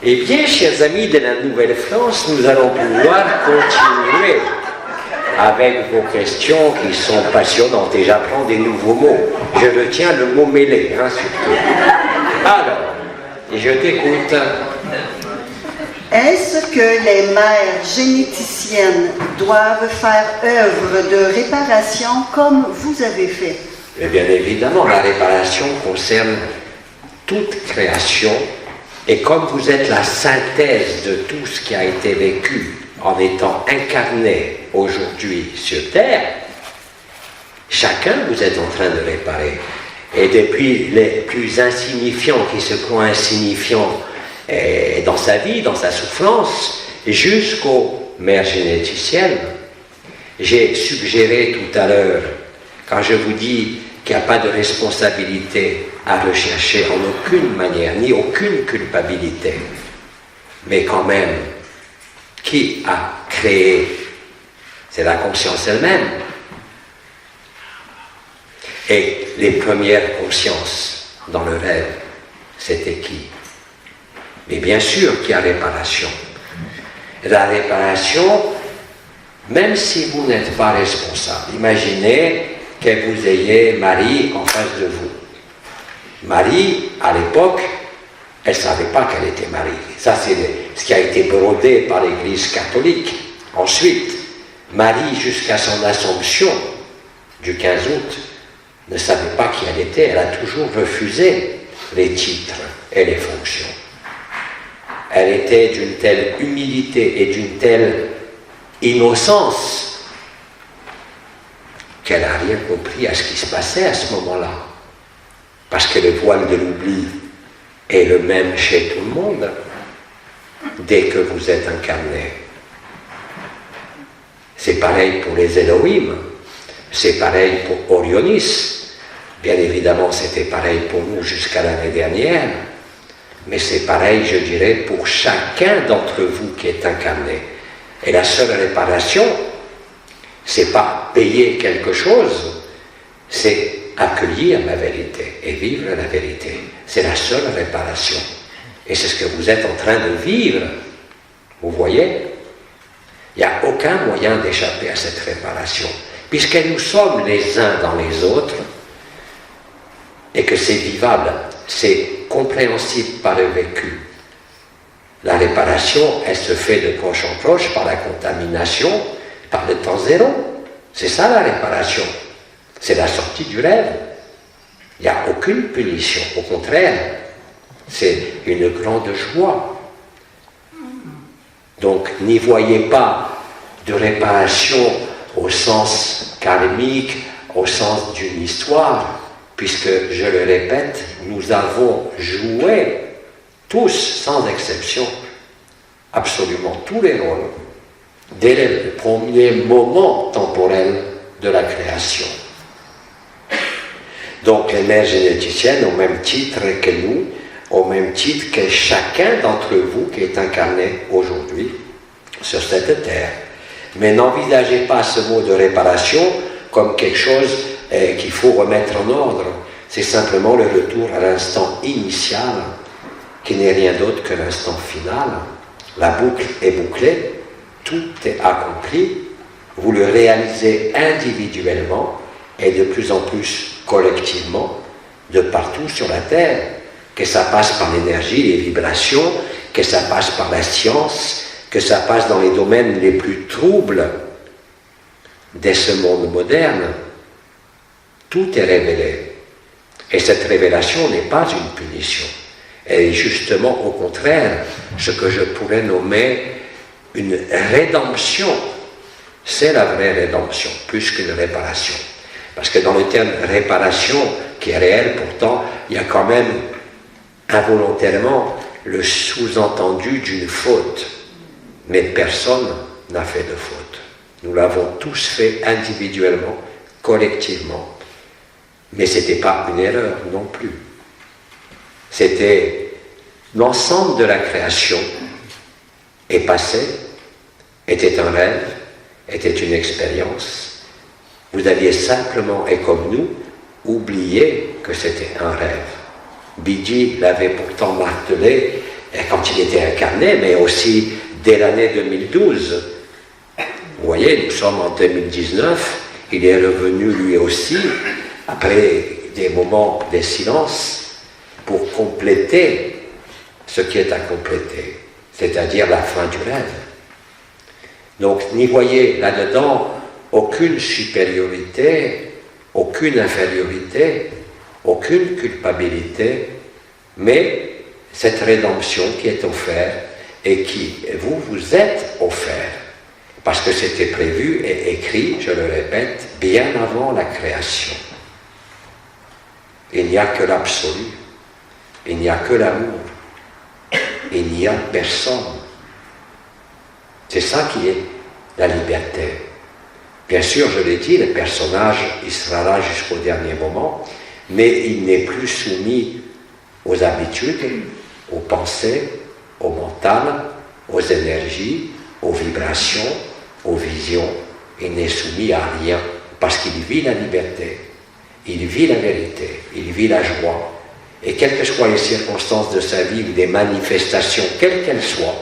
Eh bien, chers amis de la Nouvelle-France, nous allons pouvoir continuer avec vos questions qui sont passionnantes. Et j'apprends des nouveaux mots. Je retiens le mot mêlé, hein, surtout. Alors, je t'écoute. Est-ce que les mères généticiennes doivent faire œuvre de réparation comme vous avez fait? Mais bien évidemment, la réparation concerne toute création. Et comme vous êtes la synthèse de tout ce qui a été vécu en étant incarné aujourd'hui sur Terre, chacun vous êtes en train de réparer. Et depuis les plus insignifiants qui se croient insignifiants dans sa vie, dans sa souffrance, jusqu'aux mères généticiennes. J'ai suggéré tout à l'heure, quand je vous dis qu'il n'y a pas de responsabilité à rechercher en aucune manière, ni aucune culpabilité, mais quand même, qui a créé? C'est la conscience elle-même. Et les premières consciences dans le rêve, c'était qui? Mais bien sûr qu'il y a réparation. La réparation, même si vous n'êtes pas responsable, imaginez que vous ayez Marie en face de vous. Marie, à l'époque, elle ne savait pas qu'elle était Marie. Ça, c'est ce qui a été brodé par l'Église catholique. Ensuite, Marie, jusqu'à son Assomption du 15 août, ne savait pas qui elle était. Elle a toujours refusé les titres et les fonctions. Elle était d'une telle humilité et d'une telle innocence qu'elle n'a rien compris à ce qui se passait à ce moment-là. Parce que le voile de l'oubli est le même chez tout le monde dès que vous êtes incarné. C'est pareil pour les Elohim, c'est pareil pour Orionis. Bien évidemment, c'était pareil pour nous jusqu'à l'année dernière, mais c'est pareil, je dirais, pour chacun d'entre vous qui est incarné. Et la seule réparation, c'est pas payer quelque chose, c'est accueillir la vérité et vivre la vérité. C'est la seule réparation. Et c'est ce que vous êtes en train de vivre. Vous voyez? Il n'y a aucun moyen d'échapper à cette réparation, puisque nous sommes les uns dans les autres, et que c'est vivable, c'est compréhensible par le vécu. La réparation, elle se fait de proche en proche par la contamination, par le temps zéro. C'est ça la réparation. C'est la sortie du rêve. Il n'y a aucune punition, au contraire, c'est une grande joie. Donc, n'y voyez pas de réparation au sens karmique, au sens d'une histoire, puisque, je le répète, nous avons joué, tous, sans exception, absolument tous les rôles, dès le premier moment temporel de la création. Donc les mères généticiennes, au même titre que nous, au même titre que chacun d'entre vous qui est incarné aujourd'hui sur cette terre. Mais n'envisagez pas ce mot de réparation comme quelque chose qu'il faut remettre en ordre. C'est simplement le retour à l'instant initial, qui n'est rien d'autre que l'instant final. La boucle est bouclée, tout est accompli, vous le réalisez individuellement et de plus en plus collectivement, de partout sur la Terre, que ça passe par l'énergie, les vibrations, que ça passe par la science, que ça passe dans les domaines les plus troubles de ce monde moderne. Tout est révélé. Et cette révélation n'est pas une punition. Elle est justement au contraire ce que je pourrais nommer une rédemption. C'est la vraie rédemption, plus qu'une réparation. Parce que dans le terme réparation, qui est réel, pourtant, il y a quand même involontairement le sous-entendu d'une faute. Mais personne n'a fait de faute. Nous l'avons tous fait individuellement, collectivement. Mais ce n'était pas une erreur non plus. C'était l'ensemble de la création est passé, était un rêve, était une expérience. Vous aviez simplement, et comme nous, oublié que c'était un rêve. Bidi l'avait pourtant martelé et quand il était incarné, mais aussi dès l'année 2012. Vous voyez, nous sommes en 2019, il est revenu lui aussi, après des moments de silence, pour compléter ce qui est à compléter, c'est-à-dire la fin du rêve. Donc, n'y voyez là-dedans aucune supériorité, aucune infériorité, aucune culpabilité, mais cette rédemption qui est offerte et qui vous êtes offert, parce que c'était prévu et écrit, je le répète, bien avant la création. Il n'y a que l'absolu, il n'y a que l'amour, il n'y a personne. C'est ça qui est la liberté. Bien sûr, je l'ai dit, le personnage, il sera là jusqu'au dernier moment, mais il n'est plus soumis aux habitudes, aux pensées, au mental, aux énergies, aux vibrations, aux visions. Il n'est soumis à rien, parce qu'il vit la liberté, il vit la vérité, il vit la joie. Et quelles que soient les circonstances de sa vie, ou des manifestations, quelles qu'elles soient,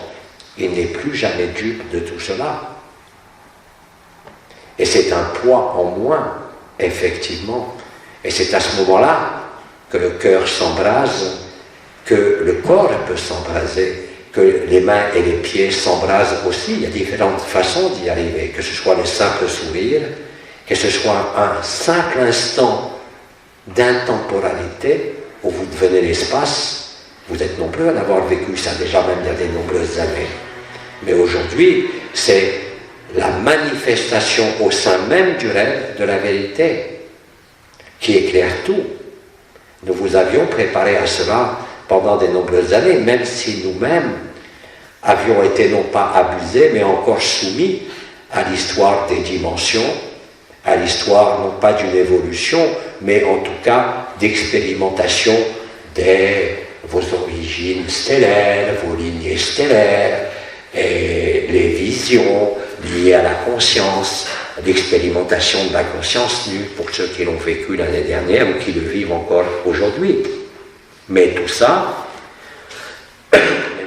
il n'est plus jamais dupe de tout cela. Et c'est un poids en moins, effectivement. Et c'est à ce moment-là que le cœur s'embrase, que le corps peut s'embraser, que les mains et les pieds s'embrasent aussi. Il y a différentes façons d'y arriver, que ce soit le simple sourire, que ce soit un simple instant d'intemporalité où vous devenez l'espace. Vous êtes nombreux à l'avoir vécu ça déjà, même il y a de nombreuses années. Mais aujourd'hui, c'est la manifestation au sein même du rêve de la vérité qui éclaire tout. Nous vous avions préparé à cela pendant de nombreuses années, même si nous-mêmes avions été non pas abusés, mais encore soumis à l'histoire des dimensions, à l'histoire non pas d'une évolution, mais en tout cas d'expérimentation de vos origines stellaires, vos lignées stellaires, et les visions liées à la conscience, l'expérimentation de la conscience nue pour ceux qui l'ont vécu l'année dernière ou qui le vivent encore aujourd'hui. Mais tout ça, bien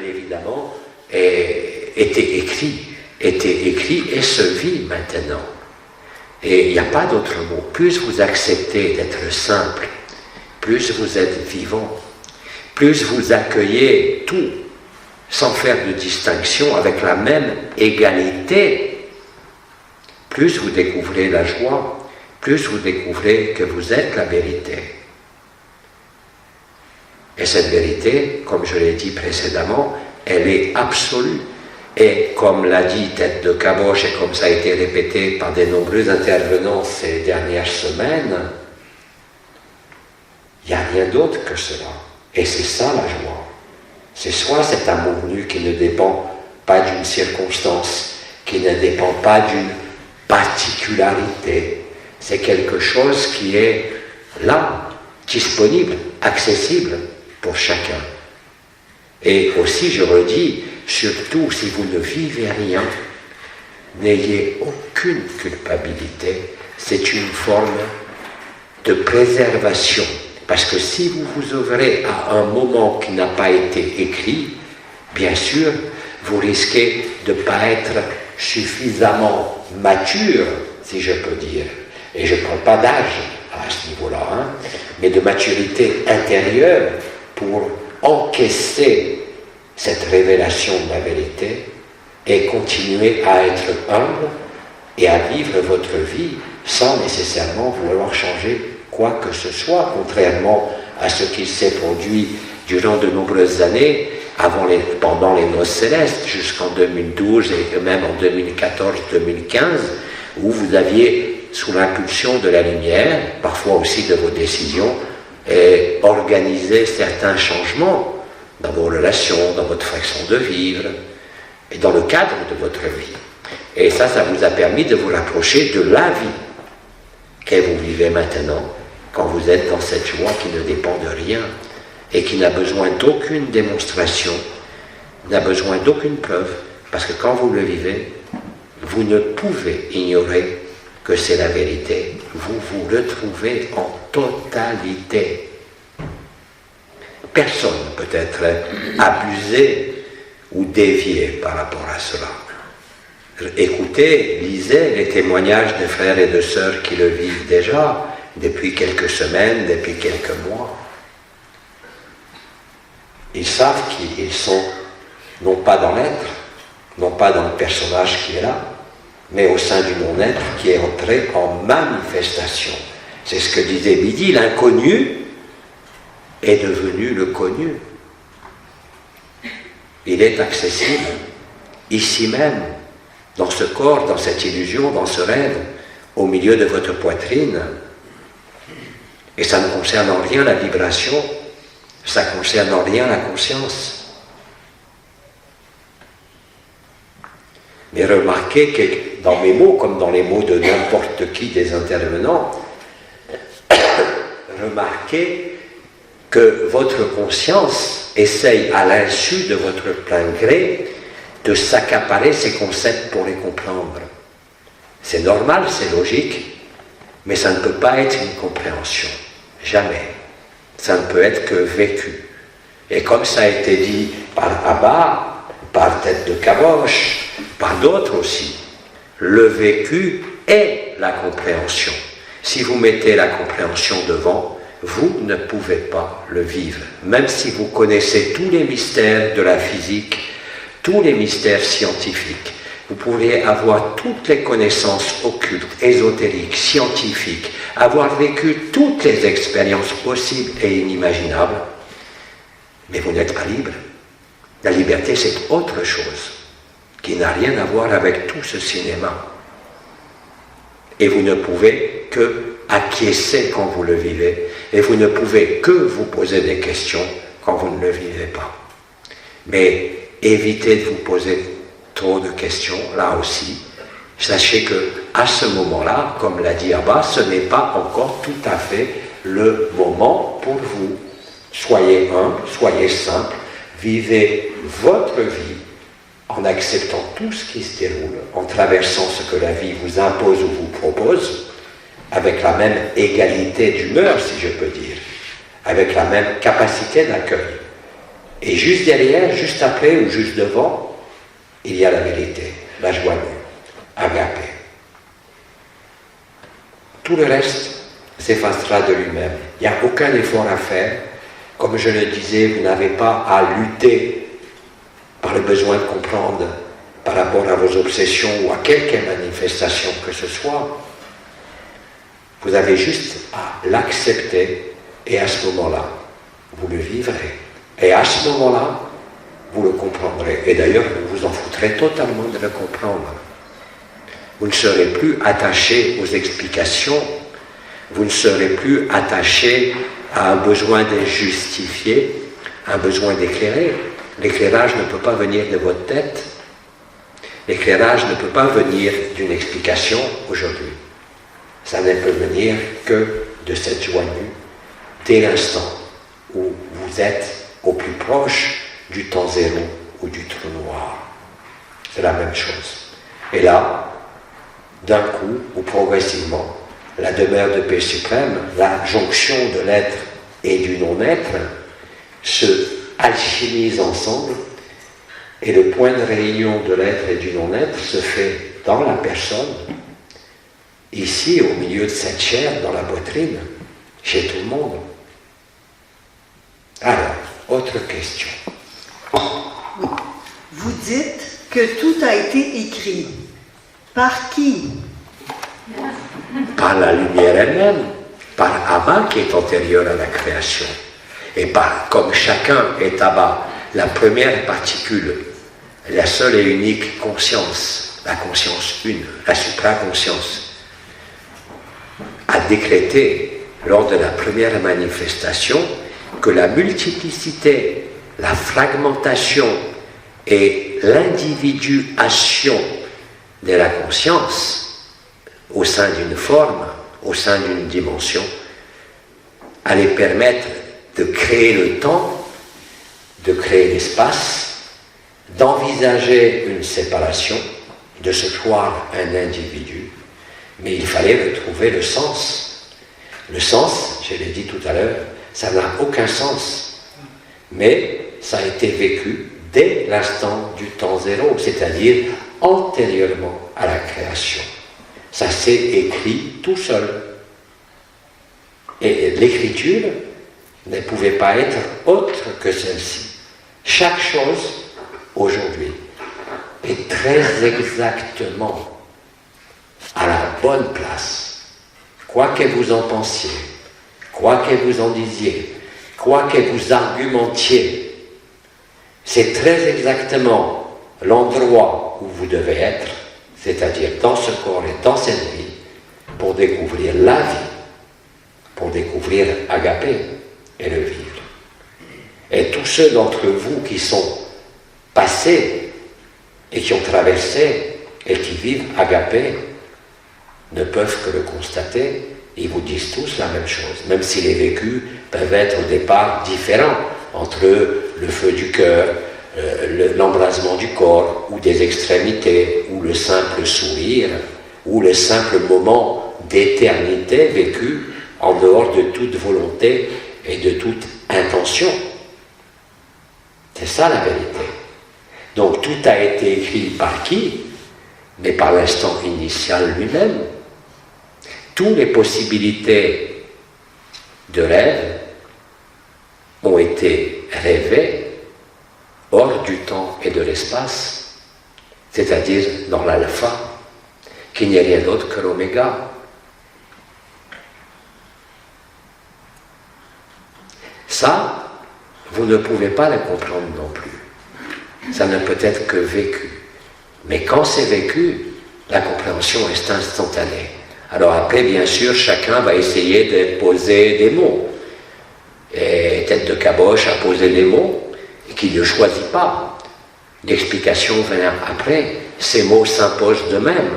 évidemment, était écrit et se vit maintenant. Et il n'y a pas d'autre mot. Plus vous acceptez d'être simple, plus vous êtes vivant, plus vous accueillez tout, sans faire de distinction, avec la même égalité, plus vous découvrez la joie, plus vous découvrez que vous êtes la vérité. Et cette vérité, comme je l'ai dit précédemment, elle est absolue. Et comme l'a dit Tête de Caboche, et comme ça a été répété par de nombreux intervenants ces dernières semaines, il n'y a rien d'autre que cela. Et c'est ça la joie. C'est soit cet amour nu qui ne dépend pas d'une circonstance, qui ne dépend pas d'une particularité. C'est quelque chose qui est là, disponible, accessible pour chacun. Et aussi, je redis, surtout si vous ne vivez rien, n'ayez aucune culpabilité. C'est une forme de préservation. Parce que si vous vous ouvrez à un moment qui n'a pas été écrit, bien sûr, vous risquez de ne pas être suffisamment mature, si je peux dire. Et je ne parle pas d'âge à ce niveau-là, mais de maturité intérieure pour encaisser cette révélation de la vérité et continuer à être humble et à vivre votre vie sans nécessairement vouloir changer quoi que ce soit, contrairement à ce qui s'est produit durant de nombreuses années, pendant les noces célestes, jusqu'en 2012 et même en 2014-2015, où vous aviez, sous l'impulsion de la lumière, parfois aussi de vos décisions, organisé certains changements dans vos relations, dans votre façon de vivre, et dans le cadre de votre vie. Et ça vous a permis de vous rapprocher de la vie que vous vivez maintenant, quand vous êtes dans cette joie qui ne dépend de rien et qui n'a besoin d'aucune démonstration, n'a besoin d'aucune preuve, parce que quand vous le vivez, vous ne pouvez ignorer que c'est la vérité. Vous vous retrouvez en totalité. personne peut être abusé ou dévié par rapport à cela. Écoutez, lisez les témoignages des frères et de sœurs qui le vivent déjà depuis quelques semaines, depuis quelques mois. Ils savent qui ils sont, non pas dans l'être, non pas dans le personnage qui est là, mais au sein du non-être qui est entré en manifestation. C'est ce que disait Midi, l'inconnu est devenu le connu. Il est accessible, ici même, dans ce corps, dans cette illusion, dans ce rêve, au milieu de votre poitrine. Et ça ne concerne en rien la vibration, ça ne concerne en rien la conscience. Mais remarquez que dans mes mots, comme dans les mots de n'importe qui des intervenants, remarquez que votre conscience essaye à l'insu de votre plein gré de s'accaparer ces concepts pour les comprendre. C'est normal, c'est logique, mais ça ne peut pas être une compréhension. Jamais. Ça ne peut être que vécu. Et comme ça a été dit par Abba, par Tête de Caboche, par d'autres aussi, le vécu est la compréhension. Si vous mettez la compréhension devant, vous ne pouvez pas le vivre. Même si vous connaissez tous les mystères de la physique, tous les mystères scientifiques, vous pourriez avoir toutes les connaissances occultes, ésotériques, scientifiques, avoir vécu toutes les expériences possibles et inimaginables, mais vous n'êtes pas libre. La liberté, c'est autre chose, qui n'a rien à voir avec tout ce cinéma. Et vous ne pouvez que acquiescer quand vous le vivez, et vous ne pouvez que vous poser des questions quand vous ne le vivez pas. Mais évitez de vous poser trop de questions, là aussi. Sachez que à ce moment-là, comme l'a dit Abba, ce n'est pas encore tout à fait le moment pour vous. Soyez humble, soyez simple, vivez votre vie en acceptant tout ce qui se déroule, en traversant ce que la vie vous impose ou vous propose, avec la même égalité d'humeur, si je peux dire, avec la même capacité d'accueil. Et juste derrière, juste après ou juste devant, il y a la vérité, la joie nue, agapé. Tout le reste s'effacera de lui-même. Il n'y a aucun effort à faire. Comme je le disais, vous n'avez pas à lutter par le besoin de comprendre par rapport à vos obsessions ou à quelque manifestation que ce soit. Vous avez juste à l'accepter et à ce moment-là, vous le vivrez. Et à ce moment-là, vous le comprendrez. Et d'ailleurs, vous vous en foutrez totalement de le comprendre. Vous ne serez plus attaché aux explications, vous ne serez plus attaché à un besoin de justifier, un besoin d'éclairer. L'éclairage ne peut pas venir de votre tête. L'éclairage ne peut pas venir d'une explication aujourd'hui. Ça ne peut venir que de cette joie nue, dès l'instant où vous êtes au plus proche du temps zéro ou du trou noir. C'est la même chose. Et là, d'un coup, ou progressivement, la demeure de paix suprême, la jonction de l'être et du non-être, se alchimisent ensemble, et le point de réunion de l'être et du non-être se fait dans la personne, ici, au milieu de cette chair, dans la poitrine, chez tout le monde. Alors, autre question. Vous dites que tout a été écrit. Par qui? Par la lumière elle-même, par Abba qui est antérieur à la création. Et par, comme chacun est Abba, la première particule, la seule et unique conscience, la conscience une, la supraconscience, a décrété lors de la première manifestation que la multiplicité, la fragmentation et l'individuation de la conscience au sein d'une forme, au sein d'une dimension, allait permettre de créer le temps, de créer l'espace, d'envisager une séparation, de se croire un individu, mais il fallait retrouver le sens. Le sens, je l'ai dit tout à l'heure, ça n'a aucun sens. Mais ça a été vécu dès l'instant du temps zéro, c'est-à-dire antérieurement à la création. Ça s'est écrit tout seul. Et l'écriture ne pouvait pas être autre que celle-ci. Chaque chose, aujourd'hui, est très exactement à la bonne place. Quoi que vous en pensiez, quoi que vous en disiez, quoi que vous argumentiez, c'est très exactement l'endroit où vous devez être, c'est-à-dire dans ce corps et dans cette vie, pour découvrir la vie, pour découvrir Agapé et le vivre. Et tous ceux d'entre vous qui sont passés et qui ont traversé et qui vivent Agapé ne peuvent que le constater. Ils vous disent tous la même chose, même si les vécus peuvent être au départ différents entre le feu du cœur, l'embrasement du corps, ou des extrémités, ou le simple sourire, ou le simple moment d'éternité vécu en dehors de toute volonté et de toute intention. C'est ça la vérité. Donc tout a été écrit par qui? Mais par l'instant initial lui-même. Toutes les possibilités de rêve ont été rêvées hors du temps et de l'espace, c'est-à-dire dans l'alpha, qui n'est rien d'autre que l'oméga. Ça, vous ne pouvez pas le comprendre non plus. Ça ne peut être que vécu. Mais quand c'est vécu, la compréhension est instantanée. Alors après, bien sûr, chacun va essayer de poser des mots. Et tête de caboche a posé des mots et qu'il ne choisit pas. L'explication vient après. Ces mots s'imposent d'eux-mêmes.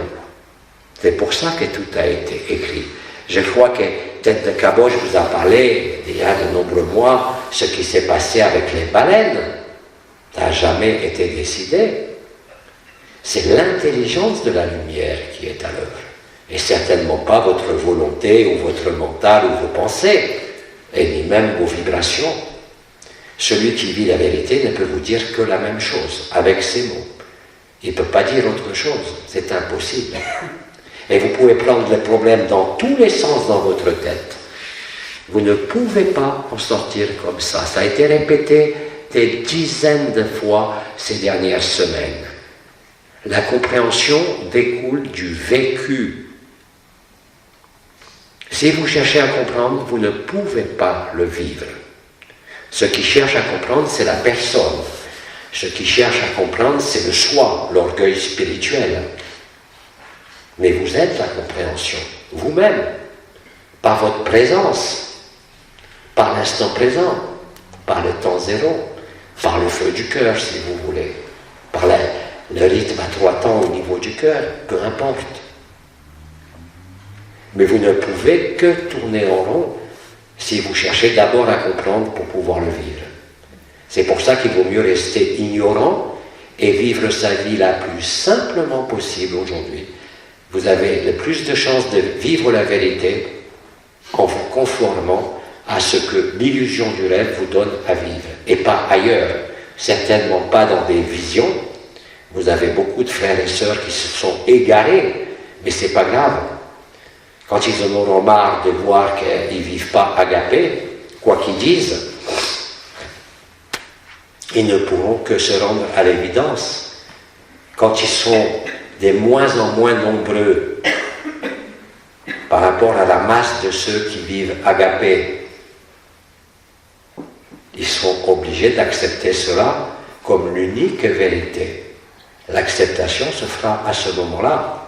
C'est pour ça que tout a été écrit. Je crois que tête de caboche vous a parlé, il y a de nombreux mois, ce qui s'est passé avec les baleines. Ça n'a jamais été décidé. C'est l'intelligence de la lumière qui est à l'œuvre. Et certainement pas votre volonté ou votre mental ou vos pensées, et ni même vos vibrations. Celui qui vit la vérité ne peut vous dire que la même chose, avec ses mots. Il ne peut pas dire autre chose, c'est impossible. Et vous pouvez prendre le problème dans tous les sens dans votre tête. Vous ne pouvez pas en sortir comme ça. Ça a été répété des dizaines de fois ces dernières semaines. La compréhension découle du vécu. Si vous cherchez à comprendre, vous ne pouvez pas le vivre. Ce qui cherche à comprendre, c'est la personne. Ce qui cherche à comprendre, c'est le soi, l'orgueil spirituel. Mais vous êtes la compréhension, vous-même, par votre présence, par l'instant présent, par le temps zéro, par le feu du cœur, si vous voulez, par le rythme à 3 temps au niveau du cœur, peu importe. Mais vous ne pouvez que tourner en rond si vous cherchez d'abord à comprendre pour pouvoir le vivre. C'est pour ça qu'il vaut mieux rester ignorant et vivre sa vie la plus simplement possible aujourd'hui. Vous avez le plus de chances de vivre la vérité en vous conformant à ce que l'illusion du rêve vous donne à vivre, et pas ailleurs, certainement pas dans des visions. Vous avez beaucoup de frères et sœurs qui se sont égarés, mais c'est pas grave. Quand ils en auront marre de voir qu'ils ne vivent pas Agapé, quoi qu'ils disent, ils ne pourront que se rendre à l'évidence. Quand ils sont de moins en moins nombreux par rapport à la masse de ceux qui vivent Agapé, ils sont obligés d'accepter cela comme l'unique vérité. L'acceptation se fera à ce moment-là.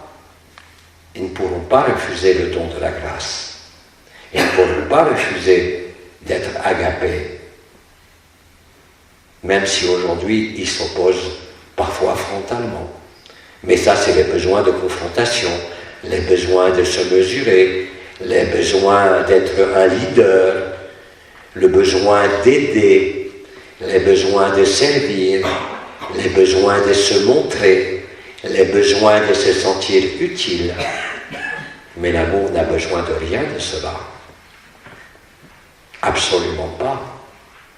Ils ne pourront pas refuser le don de la grâce. Ils ne pourront pas refuser d'être Agapé. Même si aujourd'hui ils s'opposent parfois frontalement. Mais ça, c'est les besoins de confrontation, les besoins de se mesurer, les besoins d'être un leader, le besoin d'aider, les besoins de servir, les besoins de se montrer, les besoins de se sentir utile. Mais l'amour n'a besoin de rien de cela. Absolument pas.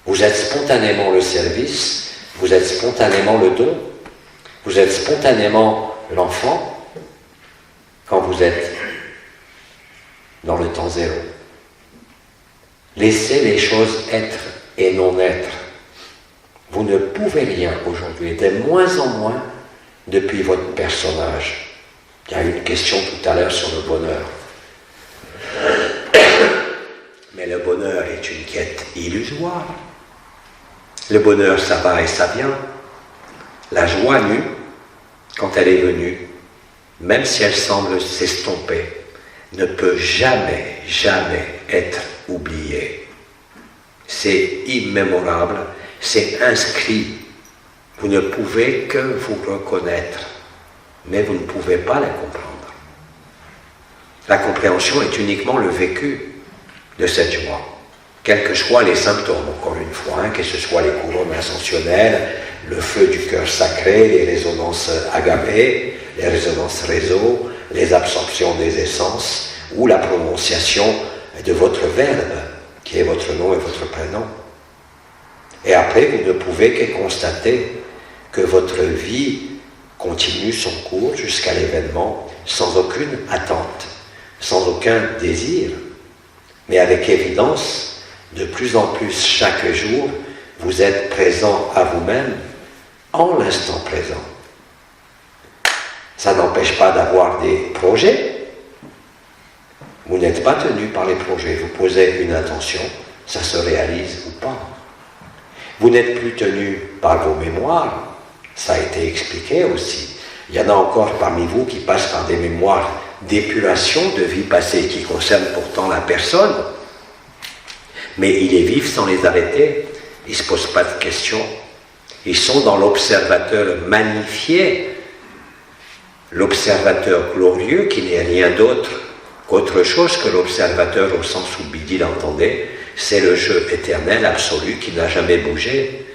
Vous êtes spontanément le service, vous êtes spontanément le don, vous êtes spontanément l'enfant quand vous êtes dans le temps zéro. Laissez les choses être et non être. Vous ne pouvez rien aujourd'hui, de moins en moins depuis votre personnage. Il y a eu une question tout à l'heure sur le bonheur. Mais le bonheur est une quête illusoire. Le bonheur, ça va et ça vient. La joie nue, quand elle est venue, même si elle semble s'estomper, ne peut jamais, jamais être oubliée. C'est immémorable, c'est inscrit. Vous ne pouvez que vous reconnaître, mais vous ne pouvez pas la comprendre. La compréhension est uniquement le vécu de cette joie. Quels que soient les symptômes, encore une fois, que ce soit les couronnes ascensionnelles, le feu du cœur sacré, les résonances agapées, les résonances réseau, les absorptions des essences, ou la prononciation de votre verbe, qui est votre nom et votre prénom. Et après, vous ne pouvez que constater que votre vie continue son cours jusqu'à l'événement, sans aucune attente, sans aucun désir, mais avec évidence, de plus en plus chaque jour, vous êtes présent à vous-même en l'instant présent. Ça n'empêche pas d'avoir des projets. Vous n'êtes pas tenu par les projets. Vous posez une intention, ça se réalise ou pas. Vous n'êtes plus tenu par vos mémoires. Ça a été expliqué aussi. Il y en a encore parmi vous qui passent par des mémoires d'épuration de vie passée qui concernent pourtant la personne. Mais ils les vivent sans les arrêter. Ils ne se posent pas de questions. Ils sont dans l'observateur magnifié, l'observateur glorieux qui n'est rien d'autre qu'autre chose que l'observateur au sens où Bidi l'entendait. C'est le jeu éternel, absolu, qui n'a jamais bougé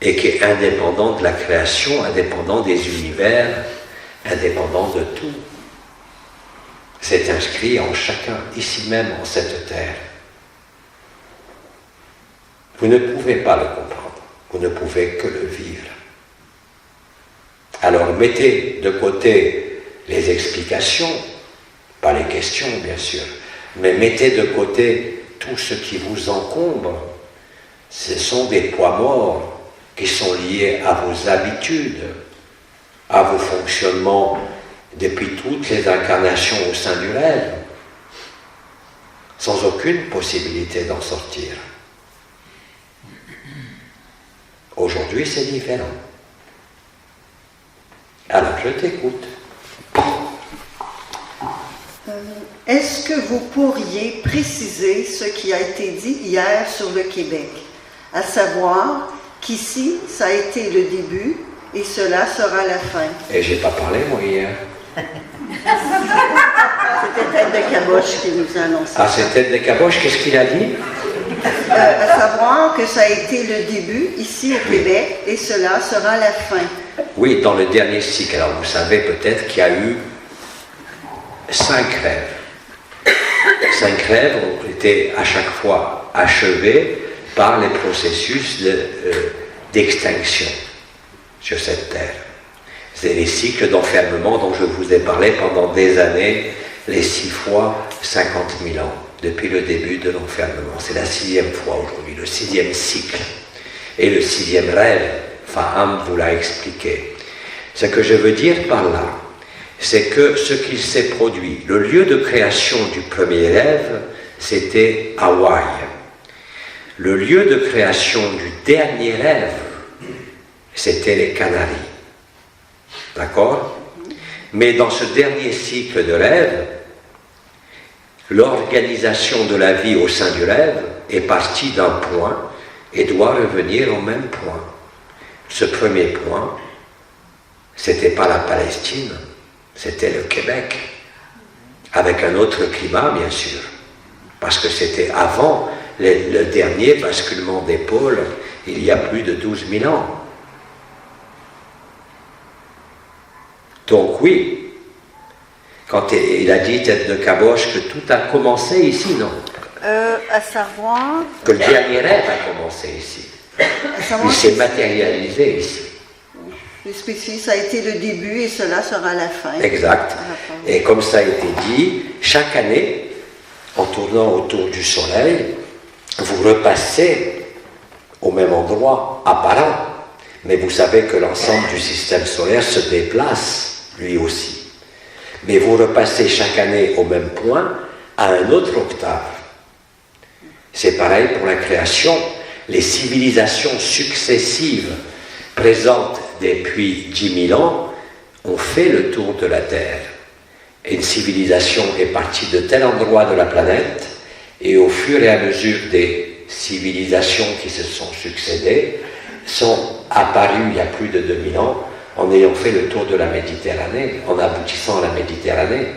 et qui est indépendant de la création, indépendant des univers, indépendant de tout. C'est inscrit en chacun, ici même, en cette terre. Vous ne pouvez pas le comprendre, vous ne pouvez que le vivre. Alors mettez de côté les explications, pas les questions bien sûr, mais mettez de côté tout ce qui vous encombre. Ce sont des poids morts qui sont liés à vos habitudes, à vos fonctionnements depuis toutes les incarnations au sein du rêve, sans aucune possibilité d'en sortir. Aujourd'hui, c'est différent. Alors, je t'écoute. Est-ce que vous pourriez préciser ce qui a été dit hier sur le Québec, à savoir qu'ici, ça a été le début et cela sera la fin? Et j'ai pas parlé, moi, hier. C'était Tête de Caboche qui nous a annoncé. Ah, c'est Tête de Caboche, qu'est-ce qu'il a dit? À savoir que ça a été le début ici au Québec et cela sera la fin. Oui, dans le dernier cycle. Alors vous savez peut-être qu'il y a eu 5 rêves. 5 rêves ont été à chaque fois achevés par les processus d'extinction sur cette terre. C'est les cycles d'enfermement dont je vous ai parlé pendant des années, les 6 fois 50 000 ans. Depuis le début de l'enfermement. C'est la 6e fois aujourd'hui, le 6e cycle. Et le 6e rêve, Faham vous l'a expliqué. Ce que je veux dire par là, c'est que ce qui s'est produit, le lieu de création du premier rêve, c'était Hawaï. Le lieu de création du dernier rêve, c'était les Canaries. D'accord? Mais dans ce dernier cycle de rêve, l'organisation de la vie au sein du rêve est partie d'un point et doit revenir au même point. Ce premier point, c'était pas la Palestine, c'était le Québec, avec un autre climat bien sûr, parce que c'était avant le dernier basculement des pôles, il y a plus de 12 000 ans. Donc oui, quand il a dit Tête de Caboche que tout a commencé ici, non. À savoir... Que le dernier rêve a commencé ici. Il s'est matérialisé ici. Il spécifie, ça a été le début et cela sera la fin. Exact. Et comme ça a été dit, chaque année, en tournant autour du Soleil, vous repassez au même endroit apparent. Mais vous savez que l'ensemble du système solaire se déplace, lui aussi. Mais vous repassez chaque année au même point, à un autre octave. C'est pareil pour la création. Les civilisations successives présentes depuis 10 000 ans ont fait le tour de la Terre. Et une civilisation est partie de tel endroit de la planète, et au fur et à mesure des civilisations qui se sont succédées, sont apparues il y a plus de 2000 ans, en ayant fait le tour de la Méditerranée, en aboutissant à la Méditerranée.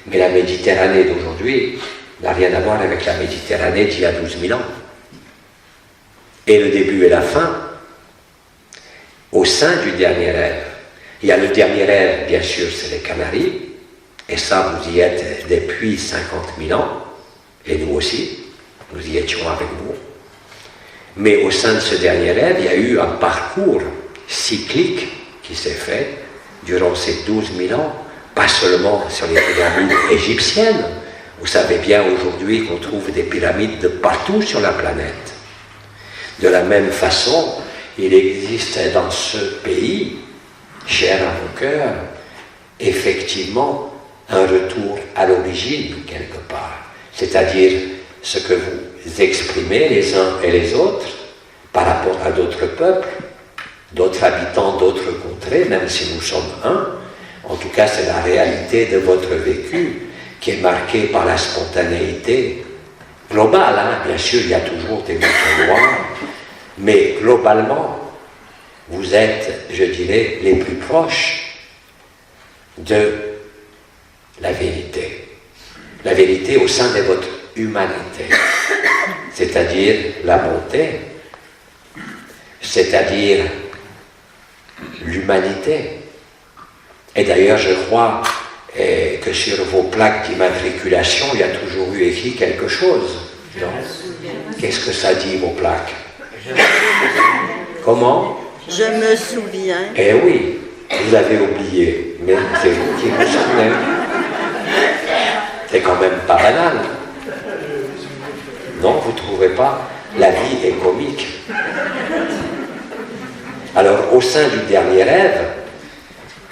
Mais la Méditerranée d'aujourd'hui n'a rien à voir avec la Méditerranée d'il y a 12 000 ans. Et le début et la fin, au sein du dernier rêve. Il y a le dernier rêve, bien sûr, c'est les Canaries, et ça, vous y êtes depuis 50 000 ans, et nous aussi, nous y étions avec vous. Mais au sein de ce dernier rêve, il y a eu un parcours cyclique qui s'est fait durant ces 12 000 ans, pas seulement sur les pyramides égyptiennes. Vous savez bien aujourd'hui qu'on trouve des pyramides de partout sur la planète. De la même façon, il existe dans ce pays, cher à mon cœur, effectivement un retour à l'origine quelque part. C'est-à-dire ce que vous exprimez les uns et les autres par rapport à d'autres peuples, d'autres habitants, d'autres contrées, même si nous sommes un. En tout cas, c'est la réalité de votre vécu qui est marquée par la spontanéité globale. Bien sûr, il y a toujours des mots noirs, mais globalement, vous êtes, je dirais, les plus proches de la vérité. La vérité au sein de votre humanité, c'est-à-dire la bonté, c'est-à-dire l'humanité. Et d'ailleurs, je crois que sur vos plaques d'immatriculation, il y a toujours eu écrit quelque chose. Non ? Qu'est-ce que ça dit, vos plaques ? Comment ? Je me souviens. Eh oui, vous avez oublié, mais c'est vous qui vous souvenez. C'est quand même pas banal. Non, vous ne trouvez pas ? La vie est comique. Alors, au sein du dernier rêve,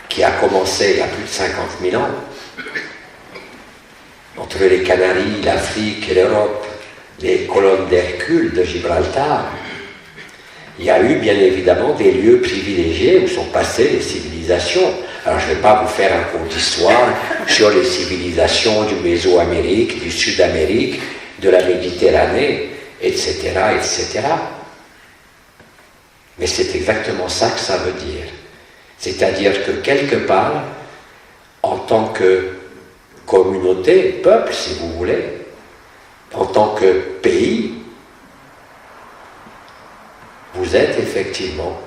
qui a commencé il y a plus de 50 000 ans, entre les Canaries, l'Afrique et l'Europe, les colonnes d'Hercule de Gibraltar, il y a eu bien évidemment des lieux privilégiés où sont passées les civilisations. Alors je ne vais pas vous faire un cours d'histoire sur les civilisations du Mésoamérique, du Sud-Amérique, de la Méditerranée, etc., etc. Mais c'est exactement ça que ça veut dire. C'est-à-dire que quelque part, en tant que communauté, peuple si vous voulez, en tant que pays, vous êtes effectivement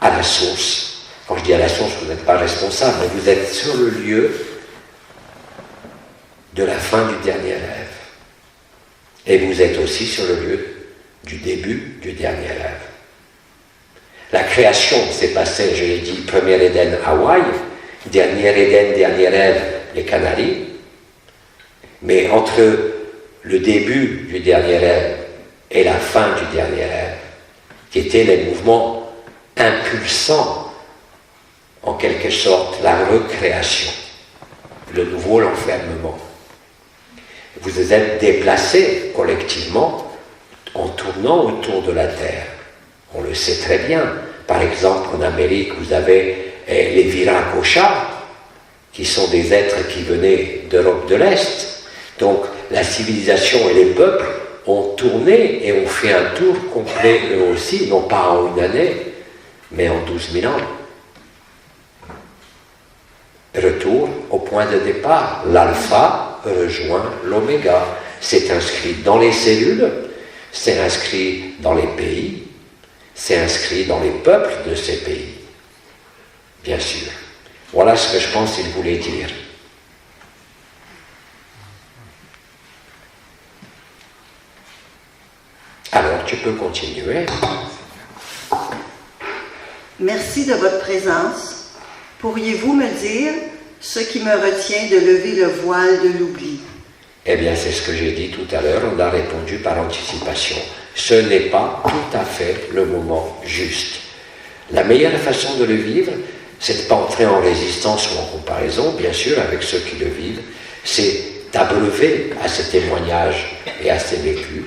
à la source. Quand je dis à la source, vous n'êtes pas responsable, mais vous êtes sur le lieu de la fin du dernier rêve. Et vous êtes aussi sur le lieu du début du dernier rêve. La création s'est passée, je l'ai dit, premier Éden, Hawaï, dernier Éden, dernier rêve, les Canaries. Mais entre le début du dernier rêve et la fin du dernier rêve, qui étaient les mouvements impulsant, en quelque sorte, la recréation, le nouveau, l'enfermement. Vous vous êtes déplacés collectivement en tournant autour de la Terre. On le sait très bien. Par exemple, en Amérique, vous avez les Viracocha, qui sont des êtres qui venaient d'Europe de l'Est. Donc, la civilisation et les peuples ont tourné et ont fait un tour complet eux aussi, non pas en une année, mais en 12 000 ans. Retour au point de départ. L'alpha rejoint l'oméga. C'est inscrit dans les cellules, c'est inscrit dans les pays, c'est inscrit dans les peuples de ces pays. Bien sûr. Voilà ce que je pense qu'il voulait dire. Alors tu peux continuer. Merci de votre présence. Pourriez-vous me dire ce qui me retient de lever le voile de l'oubli? Eh bien, c'est ce que j'ai dit tout à l'heure, on a répondu par anticipation. Ce n'est pas tout à fait le moment juste. La meilleure façon de le vivre, c'est de ne pas entrer en résistance ou en comparaison, bien sûr, avec ceux qui le vivent, c'est d'abreuver à ces témoignages et à ces vécus,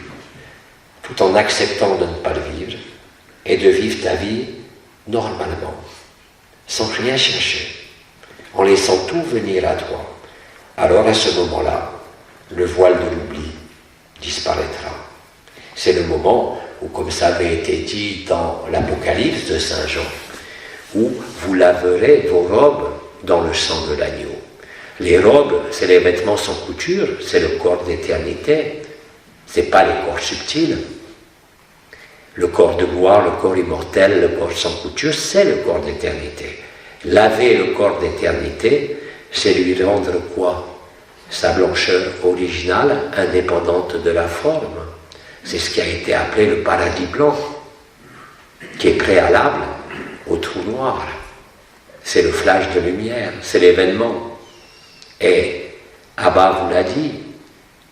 tout en acceptant de ne pas le vivre, et de vivre ta vie normalement, sans rien chercher, en laissant tout venir à toi. Alors à ce moment-là, le voile de l'oubli disparaîtra. C'est le moment où, comme ça avait été dit dans l'Apocalypse de Saint Jean, où vous laverez vos robes dans le sang de l'agneau. Les robes, c'est les vêtements sans couture, c'est le corps d'éternité, c'est pas les corps subtils. Le corps de gloire, le corps immortel, le corps sans couture, c'est le corps d'éternité. Laver le corps d'éternité, c'est lui rendre quoi? Sa blancheur originale, indépendante de la forme. C'est ce qui a été appelé le paradis blanc, qui est préalable au trou noir. C'est le flash de lumière, c'est l'événement. Et Abba vous l'a dit,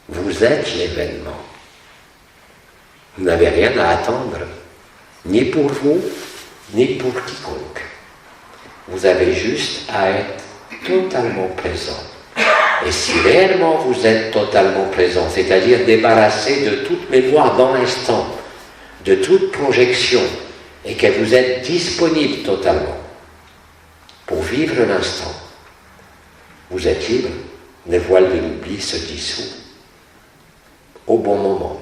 vous êtes l'événement. Vous n'avez rien à attendre, ni pour vous, ni pour quiconque. Vous avez juste à être totalement présent. Et si réellement vous êtes totalement présent, c'est-à-dire débarrassé de toute mémoire dans l'instant, de toute projection, et que vous êtes disponible totalement pour vivre l'instant, vous êtes libre, le voile de l'oubli se dissout au bon moment.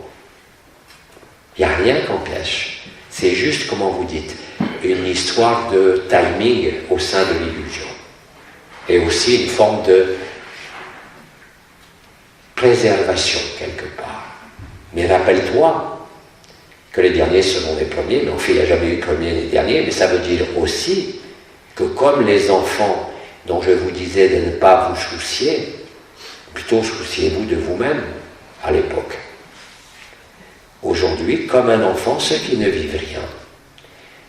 Il n'y a rien qu'empêche. C'est juste, comment vous dites, une histoire de timing au sein de l'illusion. Et aussi une forme de préservation quelque part. Mais rappelle-toi que les derniers seront les premiers, mais en fait il n'y a jamais eu premier ni dernier, mais ça veut dire aussi que comme les enfants dont je vous disais de ne pas vous soucier, plutôt souciez-vous de vous-même à l'époque. Aujourd'hui, comme un enfant, ceux qui ne vivent rien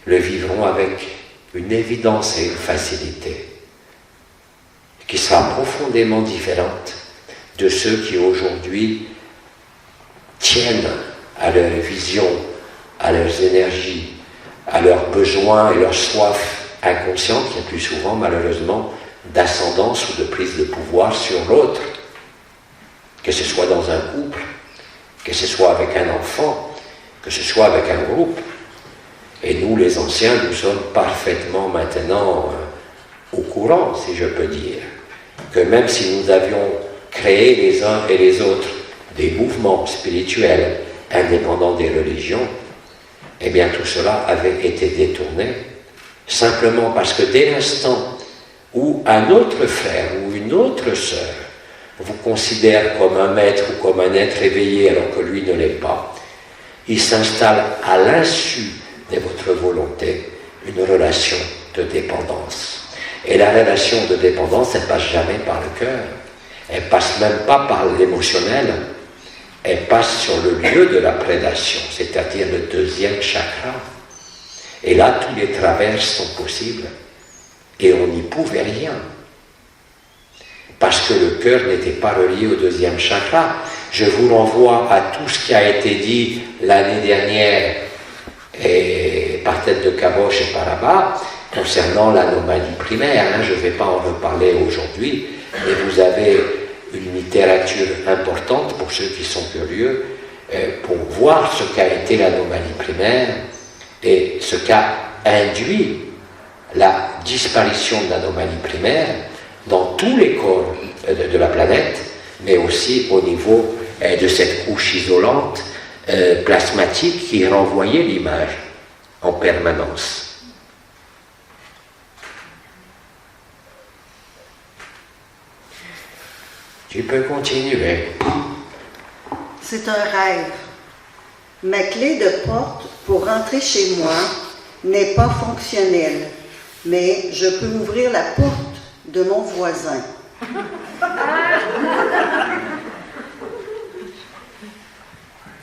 le vivront avec une évidence et une facilité qui sera profondément différente de ceux qui aujourd'hui tiennent à leur vision, à leurs énergies, à leurs besoins et leurs soifs inconscientes, qui est plus souvent malheureusement d'ascendance ou de prise de pouvoir sur l'autre, que ce soit dans un couple, que ce soit avec un enfant, que ce soit avec un groupe. Et nous, les anciens, nous sommes parfaitement maintenant au courant, si je peux dire, que même si nous avions créé les uns et les autres des mouvements spirituels indépendants des religions, eh bien tout cela avait été détourné simplement parce que dès l'instant où un autre frère ou une autre sœur vous considère comme un maître ou comme un être éveillé alors que lui ne l'est pas, il s'installe à l'insu de votre volonté une relation de dépendance. Et la relation de dépendance, elle ne passe jamais par le cœur, elle ne passe même pas par l'émotionnel, elle passe sur le lieu de la prédation, c'est-à-dire le deuxième chakra. Et là, tous les travers sont possibles. Et on n'y pouvait rien. Parce que le cœur n'était pas relié au deuxième chakra. Je vous renvoie à tout ce qui a été dit l'année dernière et par Tête de Caboche et par Abba concernant l'anomalie primaire. Je ne vais pas en reparler aujourd'hui, mais vous avez une littérature importante pour ceux qui sont curieux pour voir ce qu'a été l'anomalie primaire et ce qu'a induit la disparition de l'anomalie primaire dans tous les corps de la planète, mais aussi au niveau de cette couche isolante plasmatique qui renvoyait l'image en permanence. Tu peux continuer. C'est un rêve. Ma clé de porte pour rentrer chez moi n'est pas fonctionnelle, mais je peux ouvrir la porte de mon voisin.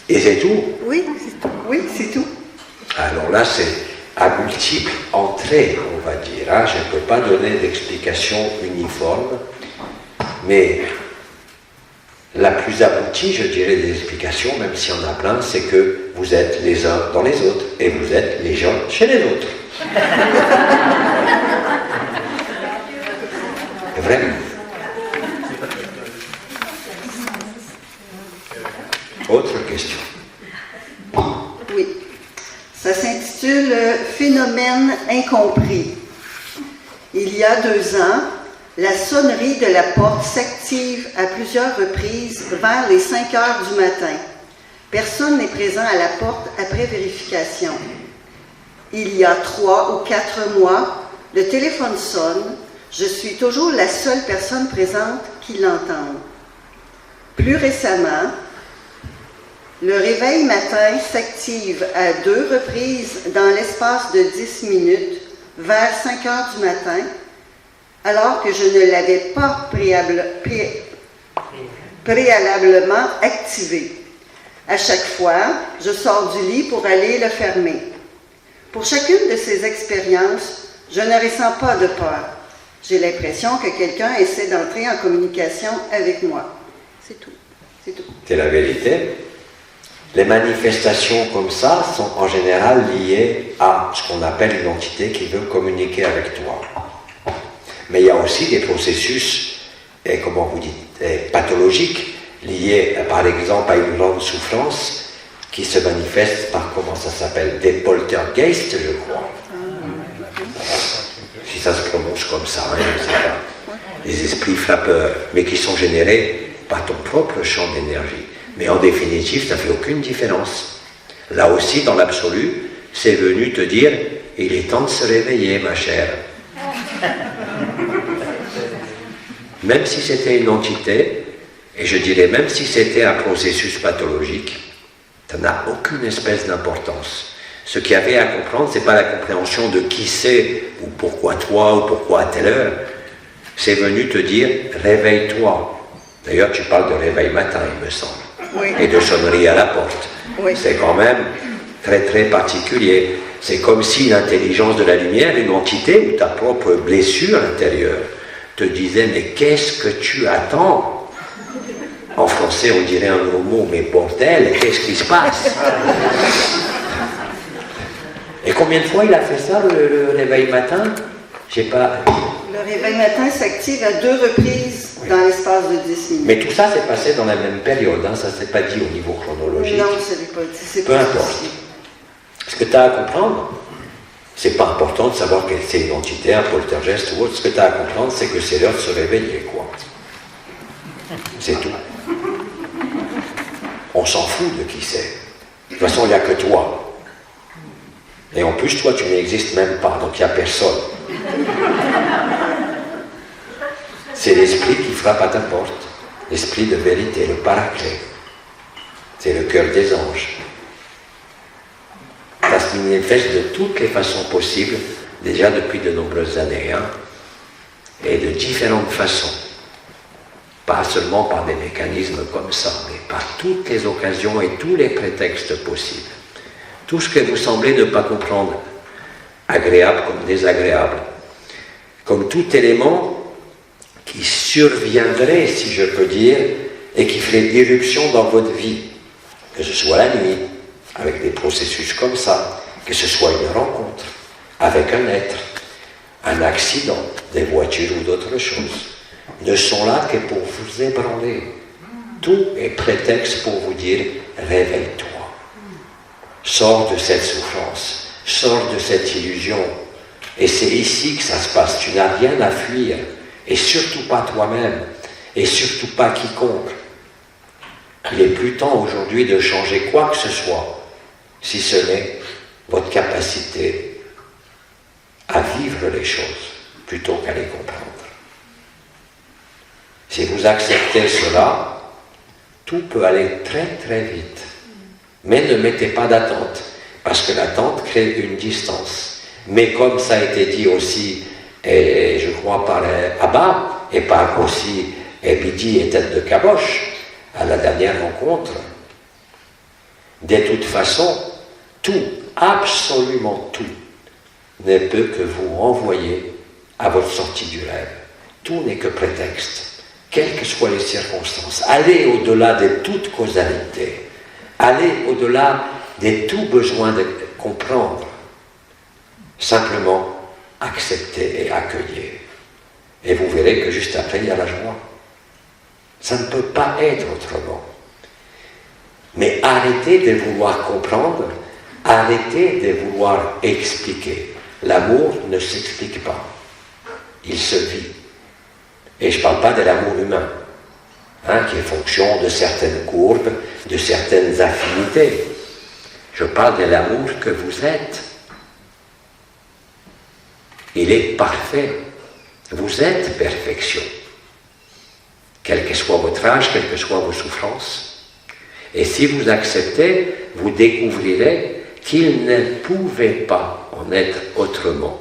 Et c'est tout. Oui, c'est tout. Oui, c'est tout. Alors là, c'est à multiples entrées, on va dire. Hein. Je ne peux pas donner d'explication uniforme, mais la plus aboutie, je dirais, des explications, même s'il y en a plein, c'est que vous êtes les uns dans les autres et vous êtes les gens chez les autres. Vraiment. Autre question. Oui. Ça s'intitule « Phénomène incompris ». Il y a 2 ans, la sonnerie de la porte s'active à plusieurs reprises vers les 5 heures du matin. Personne n'est présent à la porte après vérification. Il y a 3 ou 4 mois, le téléphone sonne. Je suis toujours la seule personne présente qui l'entend. Plus récemment, le réveil matin s'active à 2 reprises dans l'espace de 10 minutes, vers 5 heures du matin, alors que je ne l'avais pas préalablement activé. À chaque fois, je sors du lit pour aller le fermer. Pour chacune de ces expériences, je ne ressens pas de peur. J'ai l'impression que quelqu'un essaie d'entrer en communication avec moi. C'est tout. C'est tout. C'est la vérité. Les manifestations comme ça sont en général liées à ce qu'on appelle une entité qui veut communiquer avec toi. Mais il y a aussi des processus, comment vous dites, pathologiques, liés par exemple à une grande souffrance qui se manifeste par, comment ça s'appelle, des poltergeists, je crois. Si ça se prononce comme ça, hein, je ne sais pas. Des esprits frappeurs, mais qui sont générés par ton propre champ d'énergie. Mais en définitive, ça ne fait aucune différence. Là aussi, dans l'absolu, c'est venu te dire, il est temps de se réveiller, ma chère. Même si c'était une entité, et je dirais même si c'était un processus pathologique, ça n'a aucune espèce d'importance. Ce qu'il y avait à comprendre, ce n'est pas la compréhension de qui c'est, ou pourquoi toi, ou pourquoi à telle heure. C'est venu te dire, réveille-toi. D'ailleurs, tu parles de réveil matin, il me semble. Oui. Et de sonnerie à la porte. Oui. C'est quand même très très particulier. C'est comme si l'intelligence de la lumière, une entité ou ta propre blessure intérieure, te disait, mais qu'est-ce que tu attends? En français, on dirait un gros mot, mais bordel, qu'est-ce qui se passe? Et combien de fois il a fait ça, le réveil matin? Je sais pas. Le réveil matin s'active à 2 reprises dans l'espace de 10 minutes. Mais tout ça s'est passé dans la même période, hein, ça ne s'est pas dit au niveau chronologique. Non, ce n'est pas dit. C'est Peu pas importe. possible. Ce que tu as à comprendre, c'est pas important de savoir que c'est une entité, un poltergeist ou autre. Ce que tu as à comprendre, c'est que c'est l'heure de se réveiller, quoi. C'est tout. On s'en fout de qui c'est. De toute façon, il n'y a que toi. Et en plus, toi, tu n'existes même pas, donc il n'y a personne. C'est l'esprit qui frappe à ta porte. L'esprit de vérité, le paraclet. C'est le cœur des anges. Ça se manifeste de toutes les façons possibles, déjà depuis de nombreuses années, hein, et de différentes façons. Pas seulement par des mécanismes comme ça, mais par toutes les occasions et tous les prétextes possibles. Tout ce que vous semblez ne pas comprendre, agréable comme désagréable, comme tout élément qui surviendrait, si je peux dire, et qui ferait irruption dans votre vie, que ce soit la nuit, avec des processus comme ça, que ce soit une rencontre avec un être, un accident, des voitures ou d'autres choses, ne sont là que pour vous ébranler. Tout est prétexte pour vous dire « réveille-toi ». Sors de cette souffrance, sors de cette illusion. Et c'est ici que ça se passe. Tu n'as rien à fuir. Et surtout pas toi-même. Et surtout pas quiconque. Il n'est plus temps aujourd'hui de changer quoi que ce soit, si ce n'est votre capacité à vivre les choses, plutôt qu'à les comprendre. Si vous acceptez cela, tout peut aller très très vite. Mais ne mettez pas d'attente, parce que l'attente crée une distance. Mais comme ça a été dit aussi, et je crois par Abba, et par aussi Bidi et Tête de Caboche, à la dernière rencontre, De toute façon, tout, absolument tout, ne peut que vous renvoyer à votre sortie du rêve. Tout n'est que prétexte, quelles que soient les circonstances. Allez au-delà de toute causalité. Allez au-delà de tout besoin de comprendre. Simplement accepter et accueillir. Et vous verrez que juste après, il y a la joie. Ça ne peut pas être autrement. Mais arrêtez de vouloir comprendre, arrêtez de vouloir expliquer. L'amour ne s'explique pas. Il se vit. Et je ne parle pas de l'amour humain, qui est fonction de certaines courbes, de certaines affinités. Je parle de l'amour que vous êtes. Il est parfait. Vous êtes perfection. Quel que soit votre âge, quelles que soient vos souffrances. Et si vous acceptez, vous découvrirez qu'il ne pouvait pas en être autrement.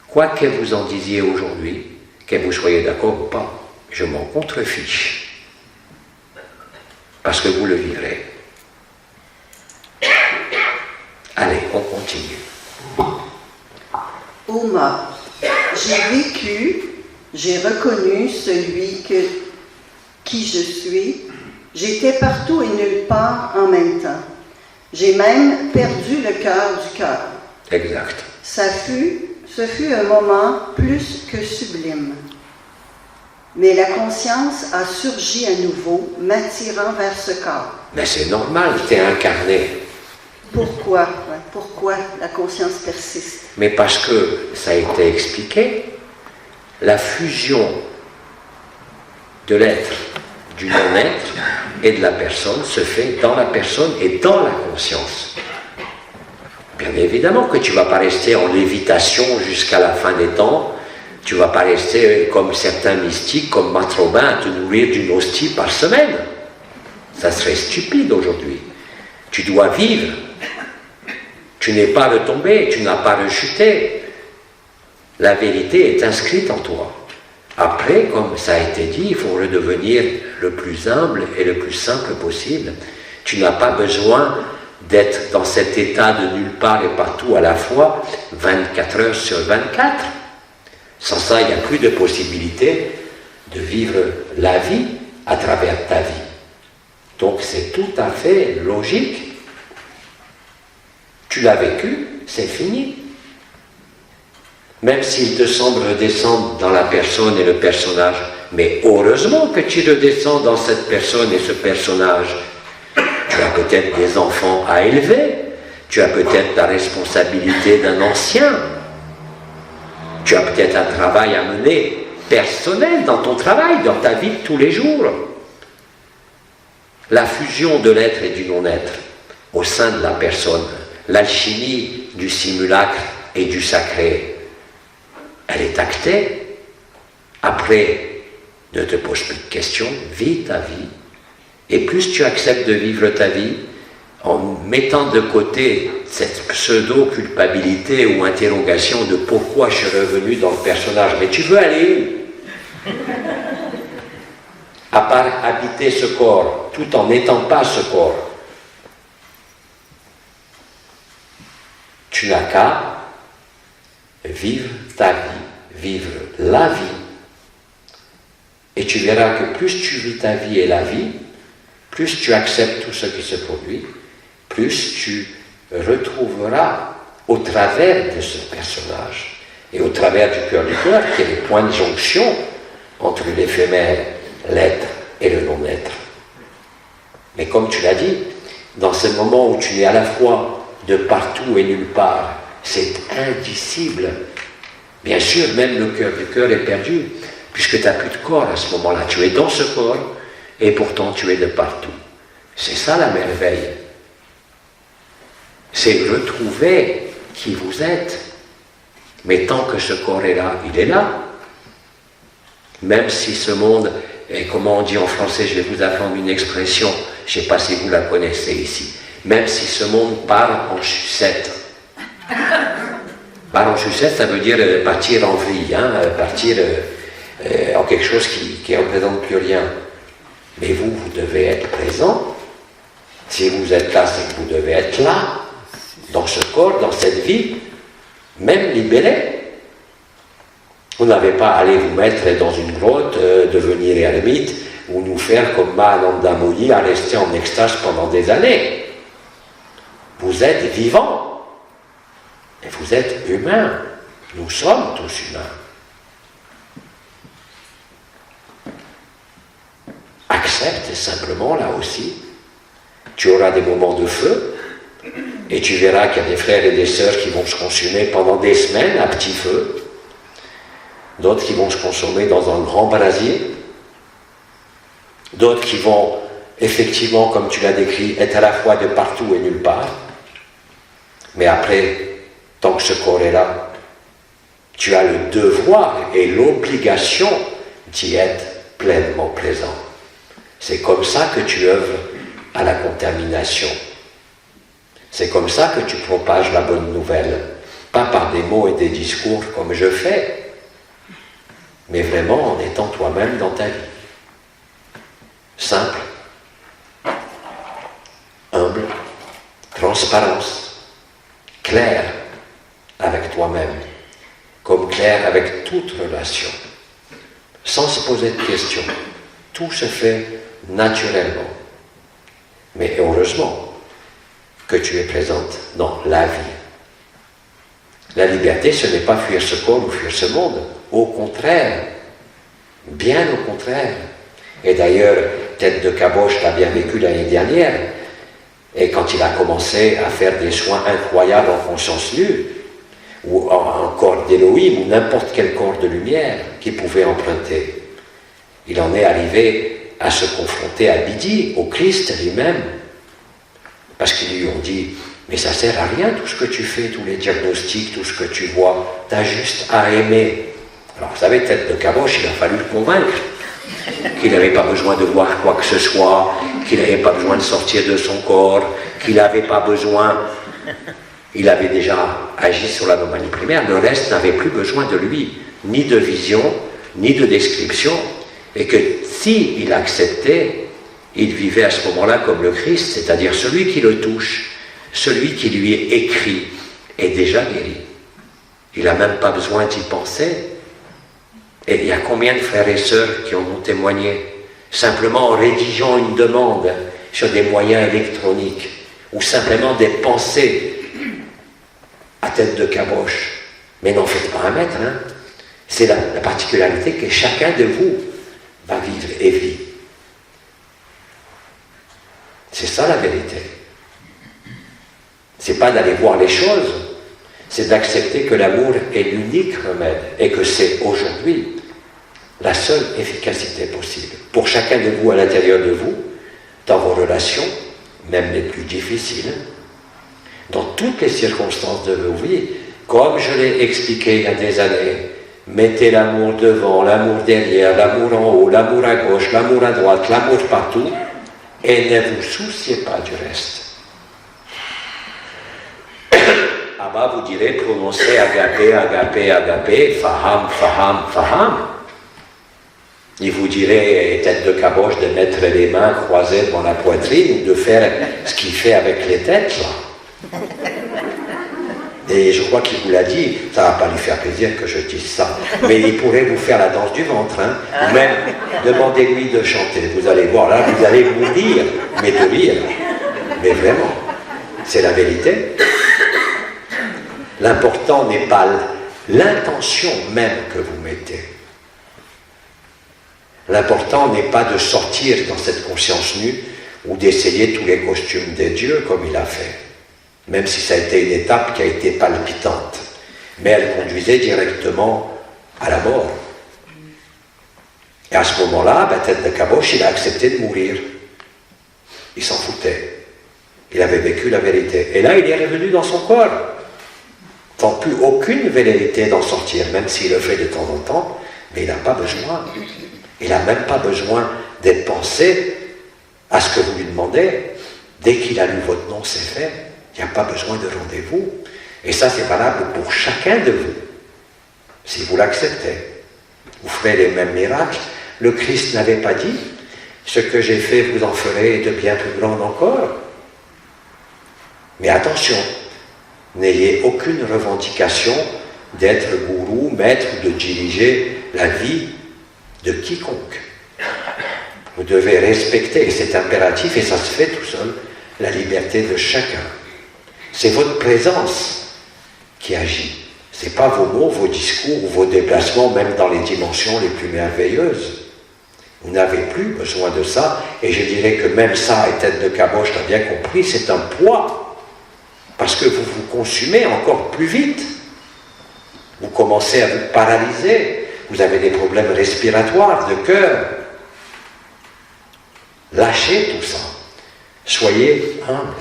Quoi que vous en disiez aujourd'hui, que vous soyez d'accord ou pas, je m'en contrefiche. Parce que vous le vivrez. Allez, on continue. Oma, j'ai vécu, j'ai reconnu celui qui je suis. J'étais partout et nulle part en même temps. J'ai même perdu le cœur du cœur. Exact. Ce fut un moment plus que sublime. Mais la conscience a surgi à nouveau, m'attirant vers ce corps. Mais c'est normal, tu es incarné. Pourquoi la conscience persiste? Mais parce que, ça a été expliqué, la fusion de l'être, du non-être et de la personne se fait dans la personne et dans la conscience. Bien évidemment que tu ne vas pas rester en lévitation jusqu'à la fin des temps, tu ne vas pas rester comme certains mystiques, comme Maître Robin, à te nourrir d'une hostie par semaine. Ça serait stupide aujourd'hui. Tu dois vivre. Tu n'es pas retombé, tu n'as pas rechuté. La vérité est inscrite en toi. Après, comme ça a été dit, il faut redevenir le plus humble et le plus simple possible. Tu n'as pas besoin d'être dans cet état de nulle part et partout à la fois, 24 heures sur 24. Sans ça, il n'y a plus de possibilité de vivre la vie à travers ta vie. Donc c'est tout à fait logique. Tu l'as vécu, c'est fini. Même s'il te semble redescendre dans la personne et le personnage, mais heureusement que tu redescends dans cette personne et ce personnage. Tu as peut-être des enfants à élever, tu as peut-être la responsabilité d'un ancien, tu as peut-être un travail à mener personnel dans ton travail, dans ta vie de tous les jours. La fusion de l'être et du non-être au sein de la personne, l'alchimie du simulacre et du sacré, elle est actée. Après, ne te pose plus de questions, vis ta vie. Et plus tu acceptes de vivre ta vie, en mettant de côté cette pseudo-culpabilité ou interrogation de pourquoi je suis revenu dans le personnage, mais tu veux aller où? À part habiter ce corps, tout en n'étant pas ce corps. Tu n'as qu'à vivre ta vie, vivre la vie. Et tu verras que plus tu vis ta vie et la vie, plus tu acceptes tout ce qui se produit, plus tu retrouveras au travers de ce personnage et au travers du cœur, qui est le point de jonction entre l'éphémère, l'être et le non-être. Mais comme tu l'as dit, dans ce moment où tu es à la fois de partout et nulle part, c'est indicible. Bien sûr, même le cœur du cœur est perdu, puisque tu n'as plus de corps à ce moment-là. Tu es dans ce corps, et pourtant tu es de partout. C'est ça la merveille. C'est retrouver qui vous êtes. Mais tant que ce corps est là, il est là. Même si ce monde, et comment on dit en français, je vais vous apprendre une expression, je ne sais pas si vous la connaissez ici, même si ce monde part en sucette. Part en sucette, ça veut dire partir en vrille, partir en quelque chose qui ne représente plus rien. Mais vous devez être présent. Si vous êtes là, c'est que vous devez être là, dans ce corps, dans cette vie, même libéré. Vous n'avez pas à aller vous mettre dans une grotte, devenir ermite, ou nous faire comme Mahananda Muni, à rester en extase pendant des années. Vous êtes vivant, et vous êtes humain. Nous sommes tous humains. Accepte simplement, là aussi. Tu auras des moments de feu, et tu verras qu'il y a des frères et des sœurs qui vont se consumer pendant des semaines à petit feu, d'autres qui vont se consommer dans un grand brasier, d'autres qui vont, effectivement, comme tu l'as décrit, être à la fois de partout et nulle part. Mais après, tant que ce corps est là, tu as le devoir et l'obligation d'y être pleinement présent. C'est comme ça que tu œuvres à la contamination. C'est comme ça que tu propages la bonne nouvelle. Pas par des mots et des discours comme je fais, mais vraiment en étant toi-même dans ta vie. Simple, humble, transparence, clair avec toi-même, comme clair avec toute relation, sans se poser de questions. Tout se fait naturellement. Mais heureusement que tu es présente dans la vie. La liberté, ce n'est pas fuir ce corps ou fuir ce monde. Au contraire, bien au contraire. Et d'ailleurs, Tête de Caboche l'a bien vécu l'année dernière. Et quand il a commencé à faire des soins incroyables en conscience nue, ou en corps d'Élohim, ou n'importe quel corps de lumière qu'il pouvait emprunter, il en est arrivé à se confronter à Bidi, au Christ lui-même, parce qu'ils lui ont dit « Mais ça ne sert à rien tout ce que tu fais, tous les diagnostics, tout ce que tu vois, tu as juste à aimer. » Alors vous savez, Tête de Caboche, il a fallu le convaincre qu'il n'avait pas besoin de voir quoi que ce soit, qu'il n'avait pas besoin de sortir de son corps, qu'il n'avait pas besoin... Il avait déjà agi sur l'anomalie primaire, le reste n'avait plus besoin de lui, ni de vision, ni de description, et que si il acceptait, il vivait à ce moment-là comme le Christ, c'est-à-dire celui qui le touche, celui qui lui est écrit, est déjà guéri. Il n'a même pas besoin d'y penser. Et il y a combien de frères et sœurs qui en ont témoigné, simplement en rédigeant une demande sur des moyens électroniques, ou simplement des pensées à Tête de Caboche. Mais n'en faites pas un maître, hein. C'est la particularité que chacun de vous va vivre et vit. C'est ça la vérité. C'est pas d'aller voir les choses, c'est d'accepter que l'amour est l'unique remède et que c'est aujourd'hui la seule efficacité possible. Pour chacun de vous à l'intérieur de vous, dans vos relations, même les plus difficiles, dans toutes les circonstances de vos vies, comme je l'ai expliqué il y a des années, mettez l'amour devant, l'amour derrière, l'amour en haut, l'amour à gauche, l'amour à droite, l'amour partout, et ne vous souciez pas du reste. Ah bah vous direz, prononcez agapé, agapé, agapé, faham, faham, faham. Il vous dirait, Tête de Caboche, de mettre les mains croisées devant la poitrine ou de faire ce qu'il fait avec les têtes, là. Et je crois qu'il vous l'a dit, ça ne va pas lui faire plaisir que je dise ça, mais il pourrait vous faire la danse du ventre, hein, ou même demandez-lui de chanter. Vous allez voir, là, vous allez mourir, mais de rire. Mais vraiment, c'est la vérité. L'important n'est pas l'intention même que vous mettez. L'important n'est pas de sortir dans cette conscience nue ou d'essayer tous les costumes des dieux comme il a fait. Même si ça a été une étape qui a été palpitante. Mais elle conduisait directement à la mort. Et à ce moment-là, Tête de Caboche, il a accepté de mourir. Il s'en foutait. Il avait vécu la vérité. Et là, il est revenu dans son corps. Sans plus aucune velléité d'en sortir, même s'il le fait de temps en temps, mais il n'a pas besoin. Il n'a même pas besoin d'être pensé à ce que vous lui demandez. Dès qu'il a lu votre nom, c'est fait. Il n'y a pas besoin de rendez-vous. Et ça, c'est valable pour chacun de vous. Si vous l'acceptez, vous ferez les mêmes miracles. Le Christ n'avait pas dit « Ce que j'ai fait, vous en ferez de bien plus grand encore ». Mais attention, n'ayez aucune revendication d'être gourou, maître ou de diriger la vie de quiconque. Vous devez respecter, et c'est impératif, et ça se fait tout seul, la liberté de chacun. C'est votre présence qui agit. Ce n'est pas vos mots, vos discours ou vos déplacements, même dans les dimensions les plus merveilleuses. Vous n'avez plus besoin de ça, et je dirais que même ça, et tête de caboche, tu as bien compris, c'est un poids, parce que vous vous consumez encore plus vite. Vous commencez à vous paralyser, vous avez des problèmes respiratoires, de cœur. Lâchez tout ça. Soyez humble,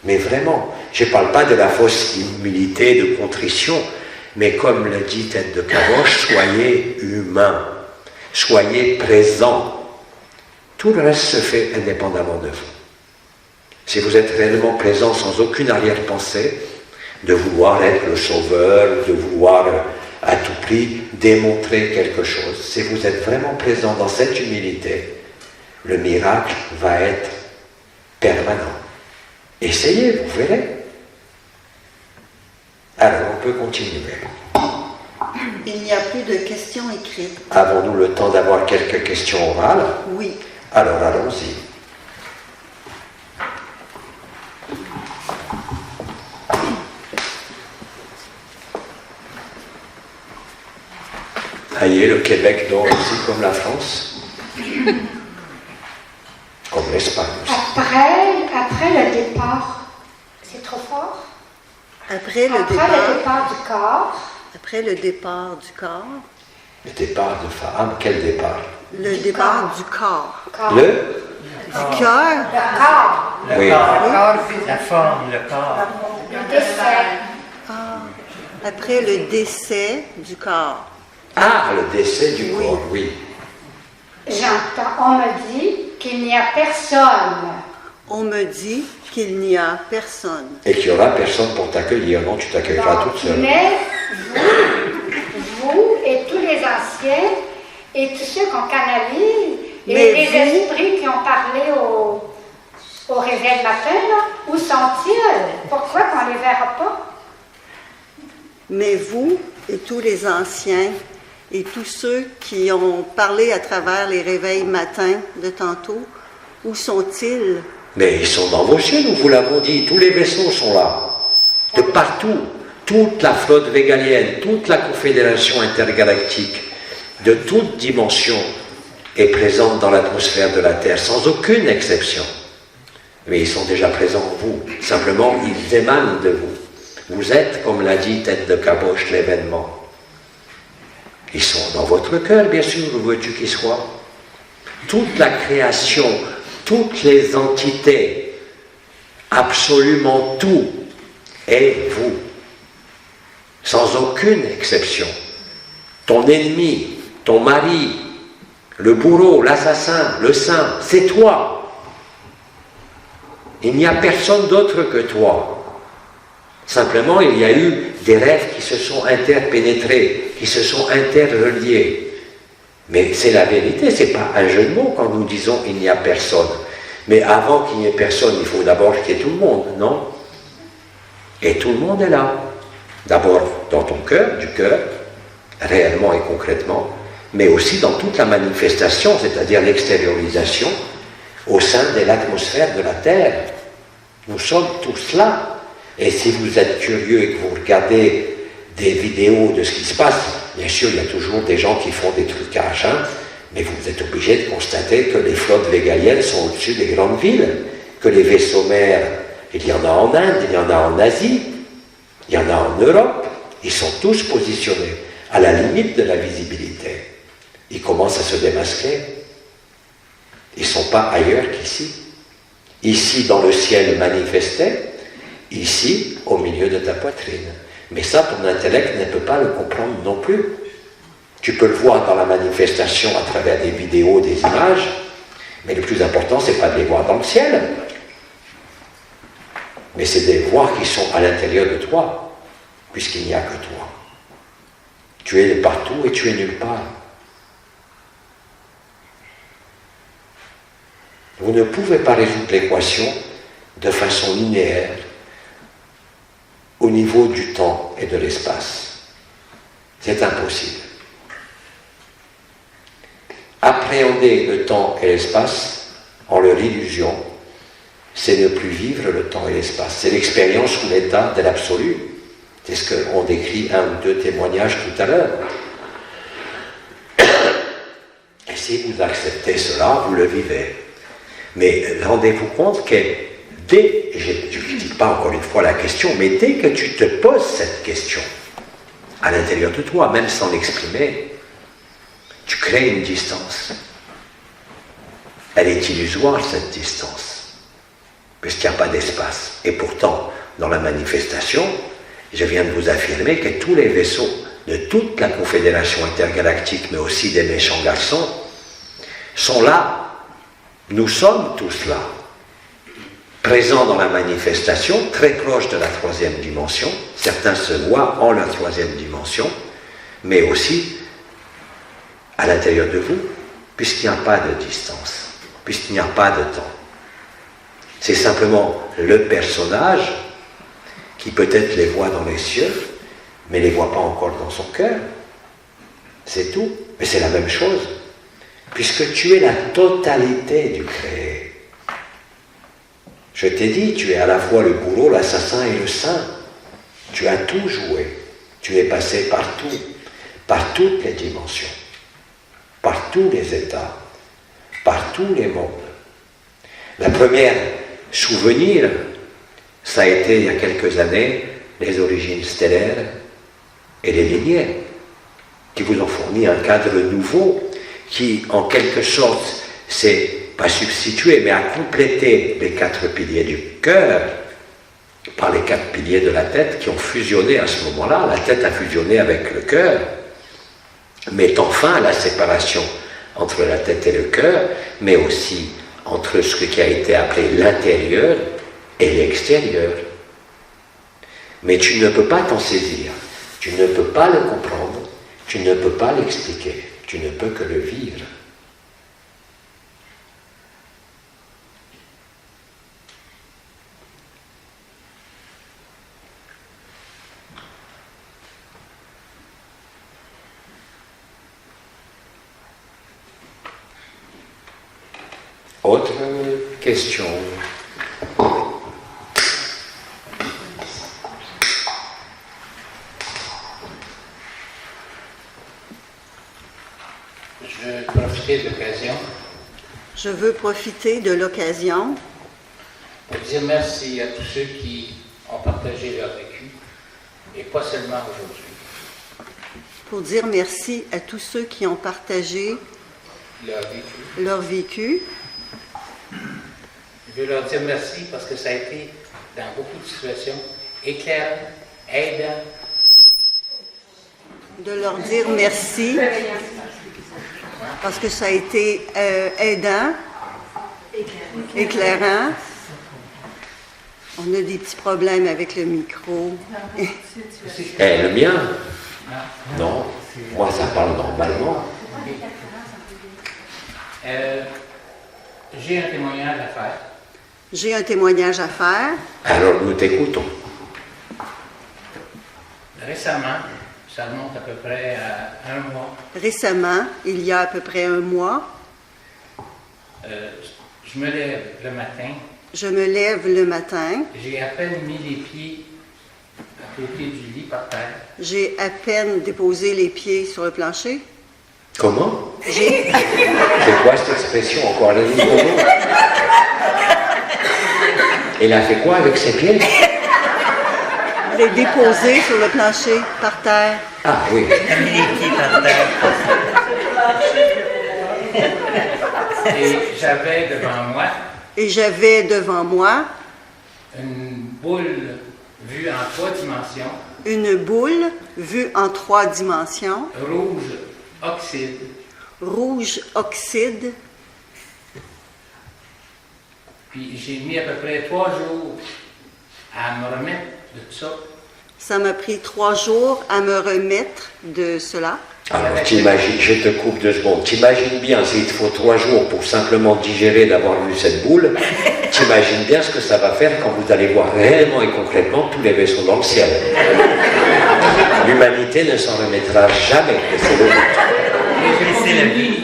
mais vraiment. Je ne parle pas de la fausse humilité, de contrition, mais comme le dit tête de caboche, soyez humain, soyez présent. Tout le reste se fait indépendamment de vous. Si vous êtes réellement présent sans aucune arrière-pensée, de vouloir être le sauveur, de vouloir à tout prix démontrer quelque chose, si vous êtes vraiment présent dans cette humilité, le miracle va être permanent. Essayez, vous verrez. Alors, on peut continuer. Il n'y a plus de questions écrites. Avons-nous le temps d'avoir quelques questions orales? Oui. Alors, allons-y. Aïe, le Québec dort aussi comme la France, comme l'Espagne aussi. Après le départ, c'est trop fort. Après le Après le départ du corps, Après le départ du corps. Le départ de femme, quel départ? Le départ du corps. corps. Le Du cœur. Le corps, Oui. Le corps, la forme, le corps. le décès. Après le décès du corps. Ah, le décès du corps, oui. J'entends, on me dit qu'il n'y a personne. On me dit qu'il n'y a personne. Et qu'il n'y aura personne pour t'accueillir, non? Tu t'accueilleras toute seule. Mais vous et tous les anciens et tous ceux qu'on canalise et Mais les vous- esprits qui ont parlé au réveil matin, là, où sont-ils? Pourquoi qu'on ne les verra pas? Mais vous et tous les anciens et tous ceux qui ont parlé à travers les réveils matins de tantôt, où sont-ils? Mais ils sont dans vos cieux, nous vous l'avons dit. Tous les vaisseaux sont là. De partout. Toute la flotte végalienne, toute la confédération intergalactique, de toute dimension, est présente dans l'atmosphère de la Terre, sans aucune exception. Mais ils sont déjà présents en vous. Simplement, ils émanent de vous. Vous êtes, comme l'a dit tête de caboche, l'événement. Ils sont dans votre cœur, bien sûr, où veux-tu qu'ils soient? Toute la création, toutes les entités, absolument tout, est vous. Sans aucune exception. Ton ennemi, ton mari, le bourreau, l'assassin, le saint, c'est toi. Il n'y a personne d'autre que toi. Simplement, il y a eu des rêves qui se sont interpénétrés, qui se sont interreliés. Mais c'est la vérité, c'est pas un jeu de mots quand nous disons il n'y a personne. Mais avant qu'il n'y ait personne, il faut d'abord qu'il y ait tout le monde, non? Et tout le monde est là. D'abord dans ton cœur, du cœur, réellement et concrètement, mais aussi dans toute la manifestation, c'est-à-dire l'extériorisation au sein de l'atmosphère de la Terre. Nous sommes tous là. Et si vous êtes curieux et que vous regardez des vidéos de ce qui se passe, bien sûr, il y a toujours des gens qui font des trucages, hein, mais vous êtes obligé de constater que les flottes végaliennes sont au-dessus des grandes villes, que les vaisseaux mers, il y en a en Inde, il y en a en Asie, il y en a en Europe, ils sont tous positionnés à la limite de la visibilité. Ils commencent à se démasquer. Ils ne sont pas ailleurs qu'ici. Ici, dans le ciel manifesté, ici, au milieu de ta poitrine. Mais ça, ton intellect ne peut pas le comprendre non plus. Tu peux le voir dans la manifestation à travers des vidéos, des images, mais le plus important, c'est pas de les voir dans le ciel, mais c'est de les voir qui sont à l'intérieur de toi, puisqu'il n'y a que toi. Tu es partout et tu es nulle part. Vous ne pouvez pas résoudre l'équation de façon linéaire au niveau du temps et de l'espace. C'est impossible. Appréhender le temps et l'espace en leur illusion, c'est ne plus vivre le temps et l'espace. C'est l'expérience ou l'état de l'absolu. C'est ce qu'on décrit un ou deux témoignages tout à l'heure. Et si vous acceptez cela, vous le vivez. Mais rendez-vous compte que dès, je ne dis pas encore une fois la question, mais dès que tu te poses cette question, à l'intérieur de toi, même sans l'exprimer, tu crées une distance. Elle est illusoire, cette distance, puisqu'il n'y a pas d'espace. Et pourtant, dans la manifestation, je viens de vous affirmer que tous les vaisseaux de toute la Confédération intergalactique, mais aussi des méchants garçons, sont là. Nous sommes tous là, présents dans la manifestation, très proches de la troisième dimension. Certains se voient en la troisième dimension, mais aussi à l'intérieur de vous, puisqu'il n'y a pas de distance, puisqu'il n'y a pas de temps. C'est simplement le personnage qui peut-être les voit dans les cieux, mais ne les voit pas encore dans son cœur. C'est tout. Mais c'est la même chose. Puisque tu es la totalité du créé. Je t'ai dit, tu es à la fois le bourreau, l'assassin et le saint. Tu as tout joué. Tu es passé partout, par toutes les dimensions, par tous les états, par tous les mondes. La première souvenir, ça a été il y a quelques années, les origines stellaires et les lignées, qui vous ont fourni un cadre nouveau qui, en quelque sorte, s'est pas substitué, mais a complété les 4 piliers du cœur par les 4 piliers de la tête qui ont fusionné à ce moment-là. La tête a fusionné avec le cœur, mettant fin à la séparation entre la tête et le cœur, mais aussi entre ce qui a été appelé l'intérieur et l'extérieur. Mais tu ne peux pas t'en saisir, tu ne peux pas le comprendre, tu ne peux pas l'expliquer, tu ne peux que le vivre. Autre question? Je veux profiter de l'occasion pour dire merci à tous ceux qui ont partagé leur vécu, et pas seulement aujourd'hui. Pour dire merci à tous ceux qui ont partagé leur vécu. Je veux leur dire merci parce que ça a été, dans beaucoup de situations, éclairant, aidant. De leur dire merci parce que ça a été aidant, éclairant. On a des petits problèmes avec le micro. Le mien? Non, moi ça parle normalement. J'ai un témoignage à faire. J'ai un témoignage à faire. Alors nous t'écoutons. Récemment, ça remonte à peu près à 1 mois. Récemment, il y a à peu près 1 mois, je me lève le matin. je me lève le matin. J'ai à peine mis les pieds à côté du lit par terre. J'ai à peine déposé les pieds sur le plancher. Comment? J'ai C'est quoi cette expression encore? Allez-y, comment? Il a fait quoi avec ses pieds? les déposé sur le plancher par terre. Ah oui. Mis les pieds par terre. Et j'avais devant moi une boule vue en 3 dimensions. Une boule vue en 3 dimensions. Rouge oxyde. Puis j'ai mis à peu près 3 jours à me remettre de tout ça. Ça m'a pris 3 jours à me remettre de cela. Alors t'imagines, je te coupe 2 secondes, t'imagines bien s'il te faut 3 jours pour simplement digérer d'avoir vu cette boule, s'imagine bien ce que ça va faire quand vous allez voir réellement et concrètement tous les vaisseaux dans le ciel. L'humanité ne s'en remettra jamais, et c'est le but. C'est la vie.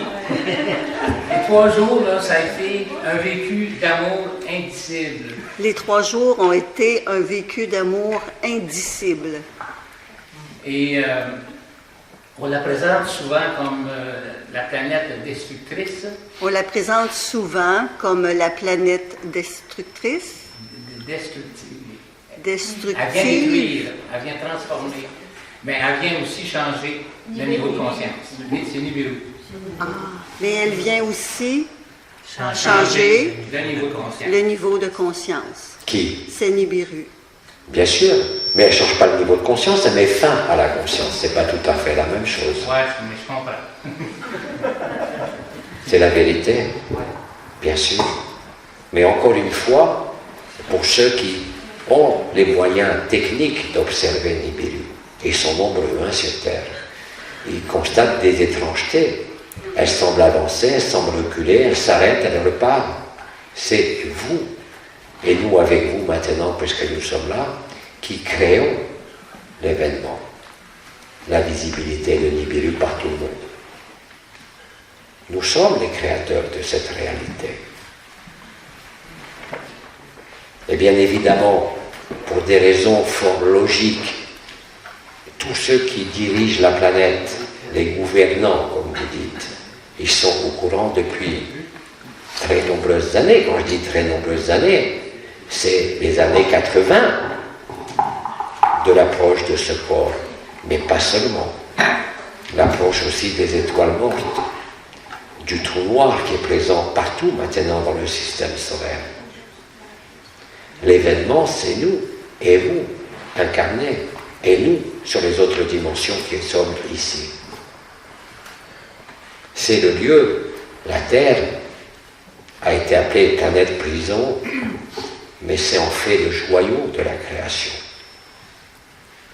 Les 3 jours, là, ça a été un vécu d'amour indicible. Les 3 jours ont été un vécu d'amour indicible. Et on la présente souvent comme la planète destructrice. On la présente souvent comme la planète destructrice, Destructive. destructive. Elle vient détruire, elle vient transformer, mais elle vient aussi changer le niveau de conscience. C'est Nibiru. Mais elle vient aussi changer le niveau de conscience. le niveau de conscience. Qui? C'est Nibiru. Bien sûr, mais elle ne change pas le niveau de conscience, elle met fin à la conscience. C'est pas tout à fait la même chose. Ouais, mais je comprends. C'est la vérité, bien sûr. Mais encore une fois, pour ceux qui ont les moyens techniques d'observer Nibiru, ils sont nombreux sur Terre, ils constatent des étrangetés. Elle semble avancer, elle semble reculer, elle s'arrête, elle repart. C'est vous, et nous avec vous maintenant, puisque nous sommes là, qui créons l'événement, la visibilité de Nibiru par tout le monde. Nous sommes les créateurs de cette réalité. Et bien évidemment, pour des raisons fort logiques, tous ceux qui dirigent la planète, les gouvernants, comme vous dites, ils sont au courant depuis très nombreuses années. Quand je dis très nombreuses années, c'est les années 80 de l'approche de ce corps, mais pas seulement. L'approche aussi des étoiles mortes, du trou noir qui est présent partout maintenant dans le système solaire. L'événement, c'est nous et vous, incarnés, et nous sur les autres dimensions qui sommes ici. C'est le lieu, la Terre a été appelée planète prison, mais c'est en fait le joyau de la création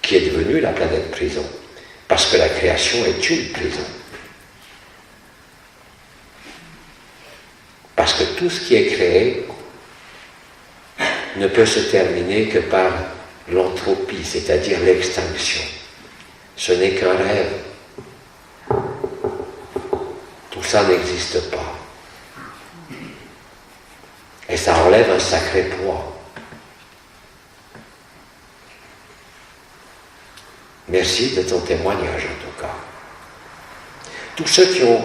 qui est devenue la planète prison, parce que la création est une prison. Parce que tout ce qui est créé ne peut se terminer que par l'entropie, c'est-à-dire l'extinction. Ce n'est qu'un rêve. Tout ça n'existe pas. Et ça enlève un sacré poids. Merci de ton témoignage en tout cas. Tous ceux qui ont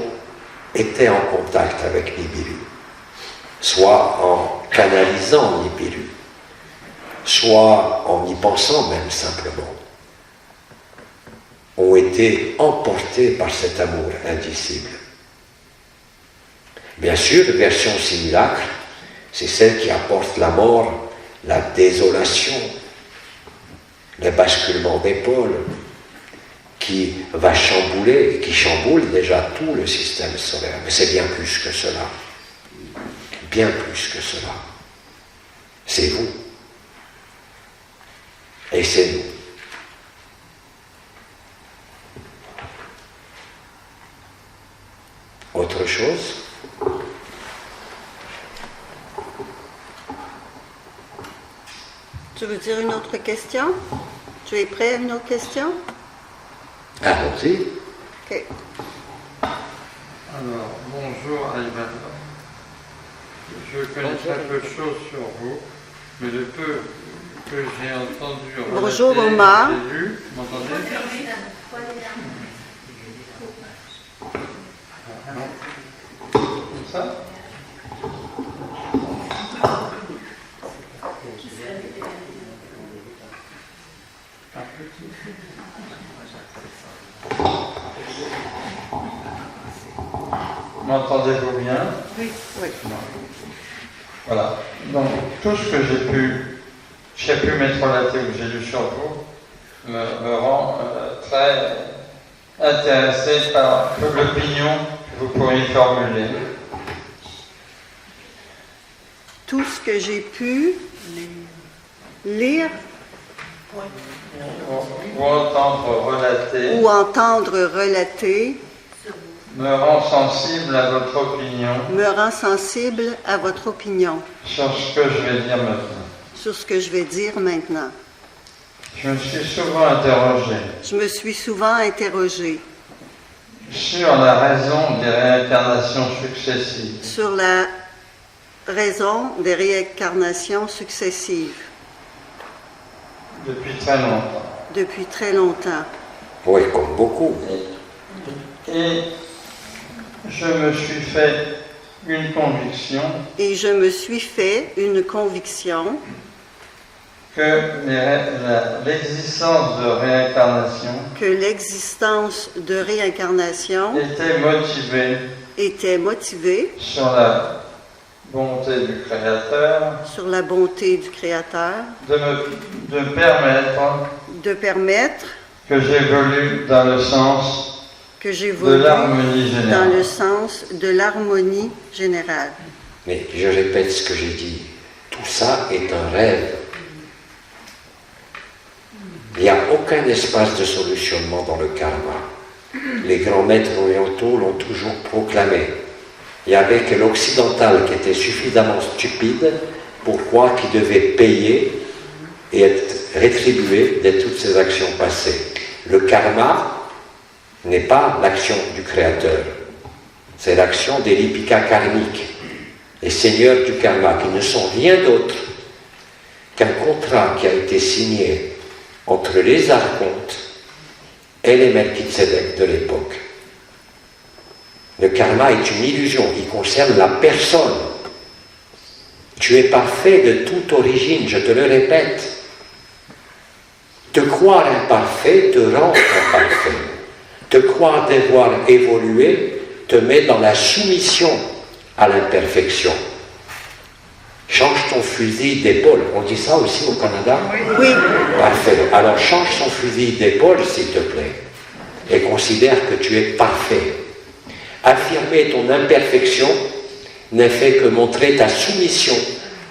été en contact avec Nibiru, soit en canalisant Nibiru, soit en y pensant même simplement, ont été emportés par cet amour indicible. Bien sûr, version simulacre, c'est celle qui apporte la mort, la désolation, le basculement d'épaule, qui va chambouler, et qui chamboule déjà tout le système solaire. Mais c'est bien plus que cela. Bien plus que cela. C'est vous. Et c'est nous. Autre chose? Tu veux dire une autre question? Tu es prêt à une autre question? Allons-y. OK. Alors, bonjour Alvaro. Je connais très peu de choses sur vous, mais le peu que j'ai entendu Bonjour, relater, Omar. j'ai lu, vous m'entendez? Comme ça? M'entendez-vous bien? Oui. Voilà. Donc, tout ce que j'ai pu mettre relaté ou que j'ai lu sur vous me rend très intéressé par l'opinion que vous pourriez formuler. Tout ce que j'ai pu lire Ou entendre relater ou entendre relater me rend sensible à votre opinion me rend sensible à votre opinion sur ce que je vais dire maintenant. sur ce que je vais dire maintenant. Je me suis souvent interrogé Je me suis souvent interrogée sur la raison des réincarnations successives. sur la raison des réincarnations successives Depuis très longtemps. depuis très longtemps. Oui, comme beaucoup. Et je me suis fait une conviction Et je me suis fait une conviction que l'existence de réincarnation que l'existence de réincarnation était motivée était motivée sur la bonté du Créateur sur la bonté du Créateur de permettre de permettre que j'évolue dans le sens que de j'évolue l'harmonie dans générale. le sens de l'harmonie générale. Mais je répète ce que j'ai dit. Tout ça est un rêve. Il n'y a aucun espace de solutionnement dans le karma. Les grands maîtres orientaux l'ont toujours proclamé. Il n'y avait que l'occidental qui était suffisamment stupide pour croire qu'il devait payer et être rétribué de toutes ses actions passées. Le karma n'est pas l'action du Créateur. C'est l'action des lipika karmiques, les seigneurs du karma, qui ne sont rien d'autre qu'un contrat qui a été signé entre les archontes et les Melchizedek de l'époque. Le karma est une illusion, il concerne la personne. Tu es parfait de toute origine, je te le répète. Te croire imparfait te rend imparfait. Te croire devoir évoluer te met dans la soumission à l'imperfection. Change ton fusil d'épaule. On dit ça aussi au Canada? Oui, Parfait. Alors change son fusil d'épaule, s'il te plaît, et considère que tu es parfait. Affirmer ton imperfection ne fait que montrer ta soumission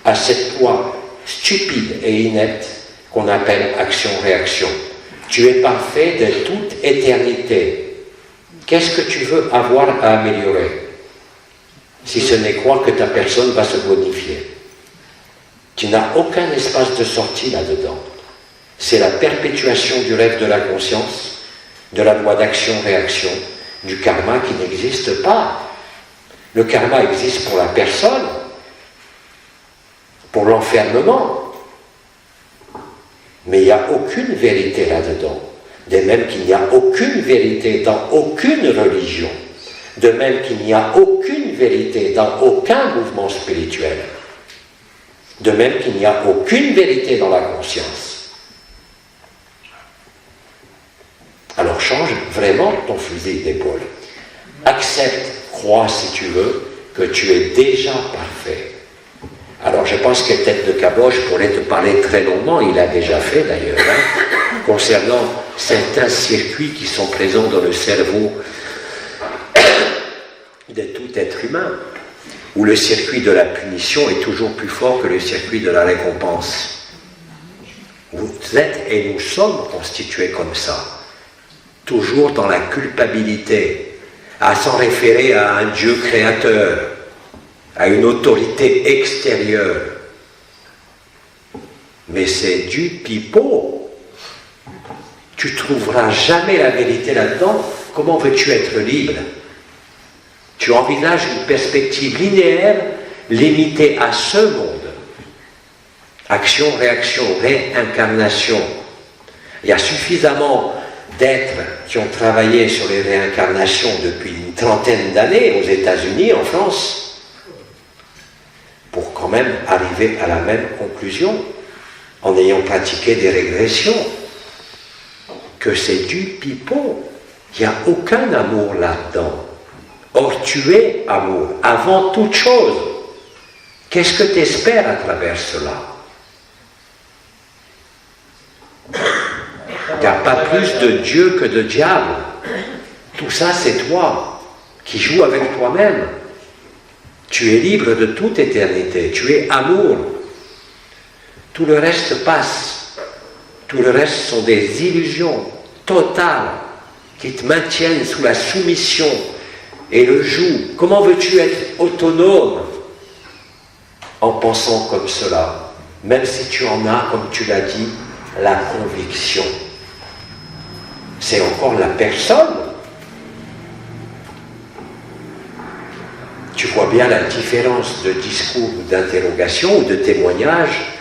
à cette loi stupide et inepte qu'on appelle action-réaction. Tu es parfait de toute éternité. Qu'est-ce que tu veux avoir à améliorer, si ce n'est croire que ta personne va se bonifier? Tu n'as aucun espace de sortie là-dedans. C'est la perpétuation du rêve de la conscience, de la loi d'action-réaction, du karma qui n'existe pas. Le karma existe pour la personne, pour l'enfermement. Mais il n'y a aucune vérité là-dedans. De même qu'il n'y a aucune vérité dans aucune religion. De même qu'il n'y a aucune vérité dans aucun mouvement spirituel. De même qu'il n'y a aucune vérité dans la conscience. Alors change vraiment ton fusil d'épaule. Accepte, crois si tu veux, que tu es déjà parfait. Alors je pense que Tête de Caboche pourrait te parler très longuement, il l'a déjà fait d'ailleurs, concernant certains circuits qui sont présents dans le cerveau de tout être humain, où le circuit de la punition est toujours plus fort que le circuit de la récompense. Vous êtes et nous sommes constitués comme ça, toujours dans la culpabilité, à s'en référer à un Dieu créateur, à une autorité extérieure. Mais c'est du pipeau. Tu trouveras jamais la vérité là-dedans. Comment veux-tu être libre? Tu envisages une perspective linéaire limitée à ce monde. Action, réaction, réincarnation. Il y a suffisamment d'êtres qui ont travaillé sur les réincarnations depuis une trentaine d'années aux États-Unis, en France, pour quand même arriver à la même conclusion, en ayant pratiqué des régressions, que c'est du pipeau. Il n'y a aucun amour là-dedans. Or, tu es amour, avant toute chose. Qu'est-ce que tu espères à travers cela? Il n'y a pas plus de Dieu que de diable. Tout ça, c'est toi qui joues avec toi-même. Tu es libre de toute éternité. Tu es amour. Tout le reste passe. Tout le reste sont des illusions totales qui te maintiennent sous la soumission et le joue. Comment veux-tu être autonome en pensant comme cela, même si tu en as, comme tu l'as dit, la conviction? C'est encore la personne. Tu vois bien la différence de discours ou d'interrogation ou de témoignage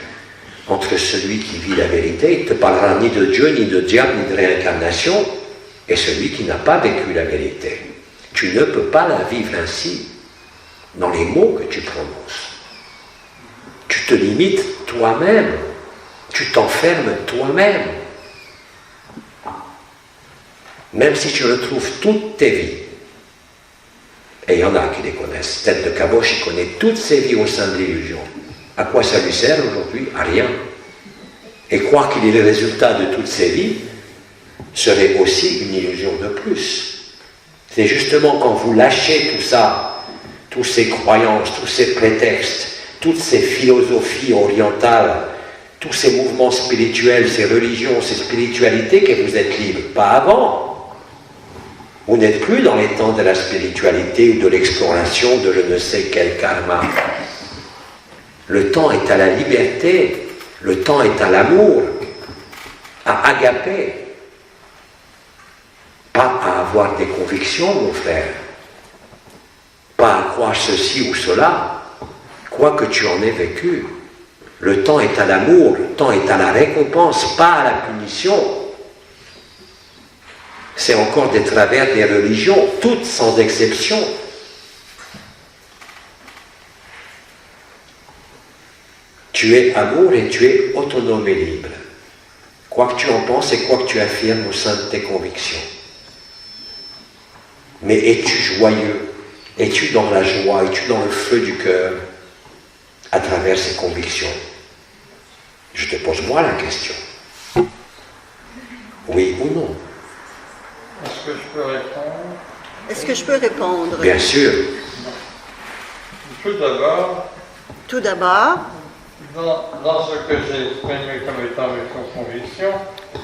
entre celui qui vit la vérité, il ne te parlera ni de Dieu, ni de diable, ni de réincarnation, et celui qui n'a pas vécu la vérité. Tu ne peux pas la vivre ainsi, dans les mots que tu prononces. Tu te limites toi-même, tu t'enfermes toi-même. Même si tu retrouves toutes tes vies, et il y en a qui les connaissent, Tête de Caboche, il connaît toutes ses vies au sein de l'illusion. À quoi ça lui sert aujourd'hui? À rien. Et croire qu'il est le résultat de toutes ses vies serait aussi une illusion de plus. C'est justement quand vous lâchez tout ça, toutes ces croyances, tous ces prétextes, toutes ces philosophies orientales, tous ces mouvements spirituels, ces religions, ces spiritualités, que vous êtes libre. Pas avant. Vous n'êtes plus dans les temps de la spiritualité ou de l'exploration de je ne sais quel karma. Le temps est à la liberté, le temps est à l'amour, à agaper, pas à avoir des convictions, mon frère, pas à croire ceci ou cela, quoi que tu en aies vécu. Le temps est à l'amour, le temps est à la récompense, pas à la punition. C'est encore des travers des religions, toutes sans exception. Tu es amour et tu es autonome et libre. Quoi que tu en penses et quoi que tu affirmes au sein de tes convictions. Mais es-tu joyeux? Es-tu dans la joie? Es-tu dans le feu du cœur à travers ces convictions? Je te pose moi la question. Oui ou non? Est-ce que je peux répondre? Est-ce que je peux répondre? Bien sûr. Tout d'abord, dans ce que j'ai exprimé comme étant mes convictions,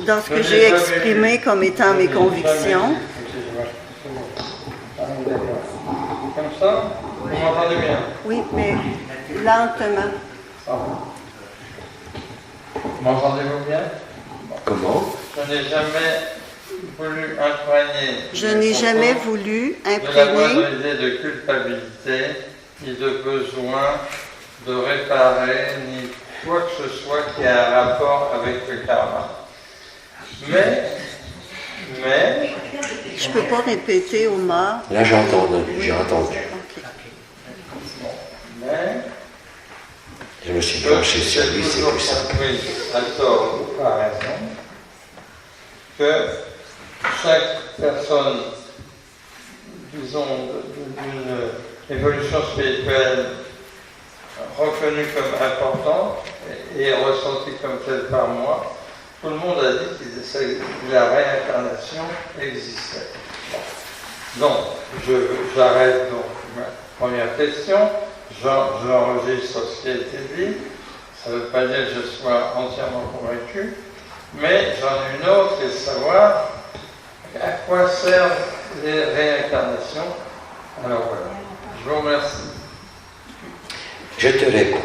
dans ce que j'ai exprimé comme étant mes convictions, comme ça, vous m'entendez bien? oui, mais lentement. M'entendez-vous bien? Comment? Je n'ai jamais voulu imprégner. Je n'ai jamais voulu de la imprégner moindre idée de culpabilité, ni de besoin de réparer, ni quoi que ce soit qui a un rapport avec le karma. Mais, je ne peux pas répéter, Omar. Là j'ai entendu. Ok. mais, Je me suis penché sur lui, c'est toujours plus simple. compris, à tort ou à raison, que chaque personne, disons, d'une évolution spirituelle reconnue comme importante et ressentie comme telle par moi, tout le monde a dit que la réincarnation existait. Donc, j'arrête donc ma première question, j'enregistre ce qui a été dit, ça ne veut pas dire que je sois entièrement convaincu, mais j'en ai une autre, c'est de savoir à quoi servent les réincarnations. Alors voilà, je vous remercie. Je te réponds,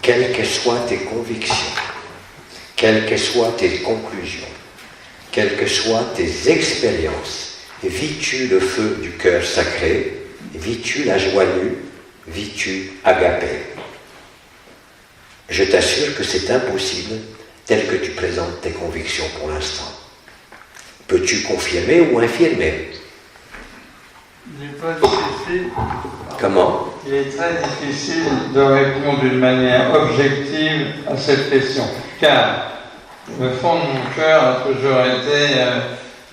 quelles que soient tes convictions, quelles que soient tes conclusions, quelles que soient tes expériences, vis-tu le feu du cœur sacré, vis-tu la joie nue, vis-tu agapé? Je t'assure que c'est impossible tel que tu présentes tes convictions pour l'instant. Peux-tu confirmer ou infirmer? Il n'est pas difficile. Comment? Il est très difficile de répondre d'une manière objective à cette question, car le fond de mon cœur a toujours été,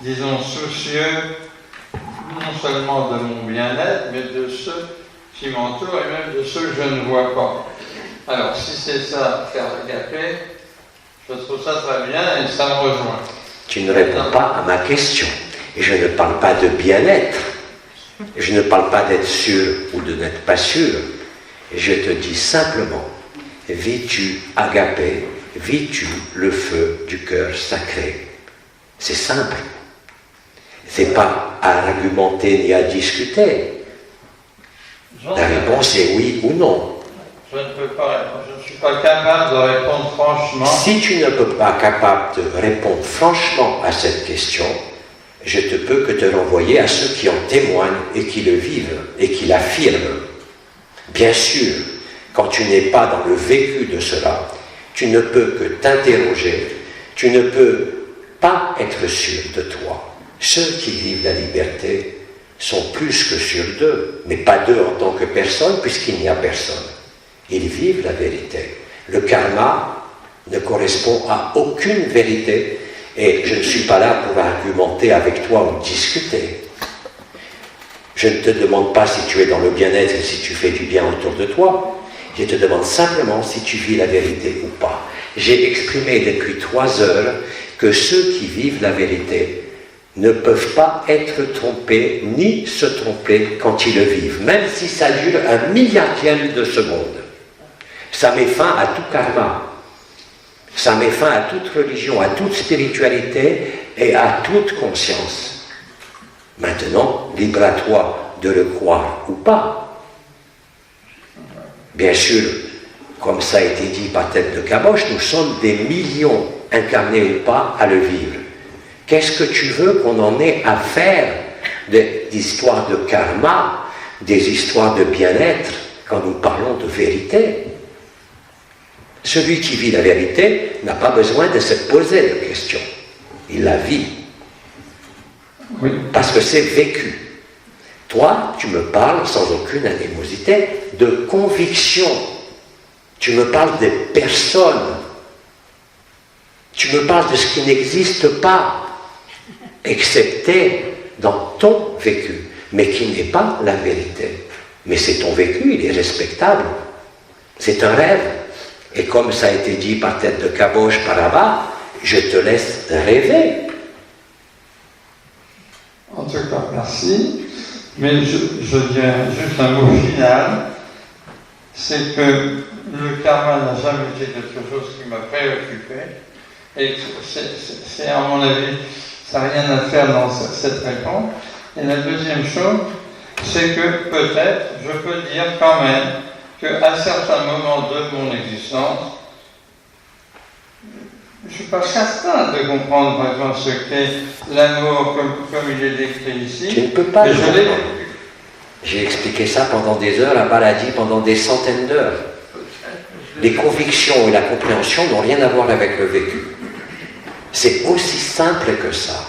disons, soucieux, non seulement de mon bien-être, mais de ceux qui m'entourent et même de ceux que je ne vois pas. Alors, si c'est ça, faire agapé, je trouve ça très bien et ça me rejoint. Tu ne réponds pas à ma question. Et je ne parle pas de bien-être. Je ne parle pas d'être sûr ou de n'être pas sûr. Je te dis simplement, vis-tu agapé, vis-tu le feu du cœur sacré? C'est simple. C'est pas à argumenter ni à discuter. La réponse est oui ou non. Je ne peux pas, je ne suis pas capable de répondre franchement. Si tu ne peux pas capable de répondre franchement à cette question, je ne peux que te renvoyer à ceux qui en témoignent et qui le vivent et qui l'affirment. Bien sûr, quand tu n'es pas dans le vécu de cela, tu ne peux que t'interroger, tu ne peux pas être sûr de toi. Ceux qui vivent la liberté sont plus que sûrs d'eux, mais pas d'eux en tant que personne, puisqu'il n'y a personne. Ils vivent la vérité. Le karma ne correspond à aucune vérité, et je ne suis pas là pour argumenter avec toi ou discuter. Je ne te demande pas si tu es dans le bien-être et si tu fais du bien autour de toi. Je te demande simplement si tu vis la vérité ou pas. J'ai exprimé depuis 3 heures que ceux qui vivent la vérité ne peuvent pas être trompés ni se tromper quand ils le vivent, même si ça dure 1/1000 de seconde. Ça met fin à tout karma. Ça met fin à toute religion, à toute spiritualité et à toute conscience. Maintenant, libre à toi de le croire ou pas. Bien sûr, comme ça a été dit par Tête de Caboche, nous sommes des millions, incarnés ou pas, à le vivre. Qu'est-ce que tu veux qu'on en ait à faire d'histoires de karma, des histoires de bien-être, quand nous parlons de vérité? Celui qui vit la vérité n'a pas besoin de se poser de questions. Il la vit. Oui. Parce que c'est vécu. Toi, tu me parles sans aucune animosité de conviction. Tu me parles des personnes. Tu me parles de ce qui n'existe pas, excepté dans ton vécu, mais qui n'est pas la vérité. Mais c'est ton vécu, il est respectable. C'est un rêve. Et comme ça a été dit par Tête de Caboche par là-bas, je te laisse rêver. En tout cas, merci. Mais je dirais juste un mot final. C'est que le karma n'a jamais été quelque chose qui m'a préoccupé. Et c'est à mon avis, ça n'a rien à faire dans cette réponse. Et la deuxième chose, c'est que peut-être, je peux dire quand même, qu'à certains moments de mon existence, je ne suis pas certain de comprendre, par exemple, ce qu'est l'amour comme il est décrit ici. Tu ne peux pas mais le je l'ai. comprendre. J'ai expliqué ça pendant des heures, à Baladi pendant des centaines d'heures. Les convictions et la compréhension n'ont rien à voir avec le vécu. C'est aussi simple que ça.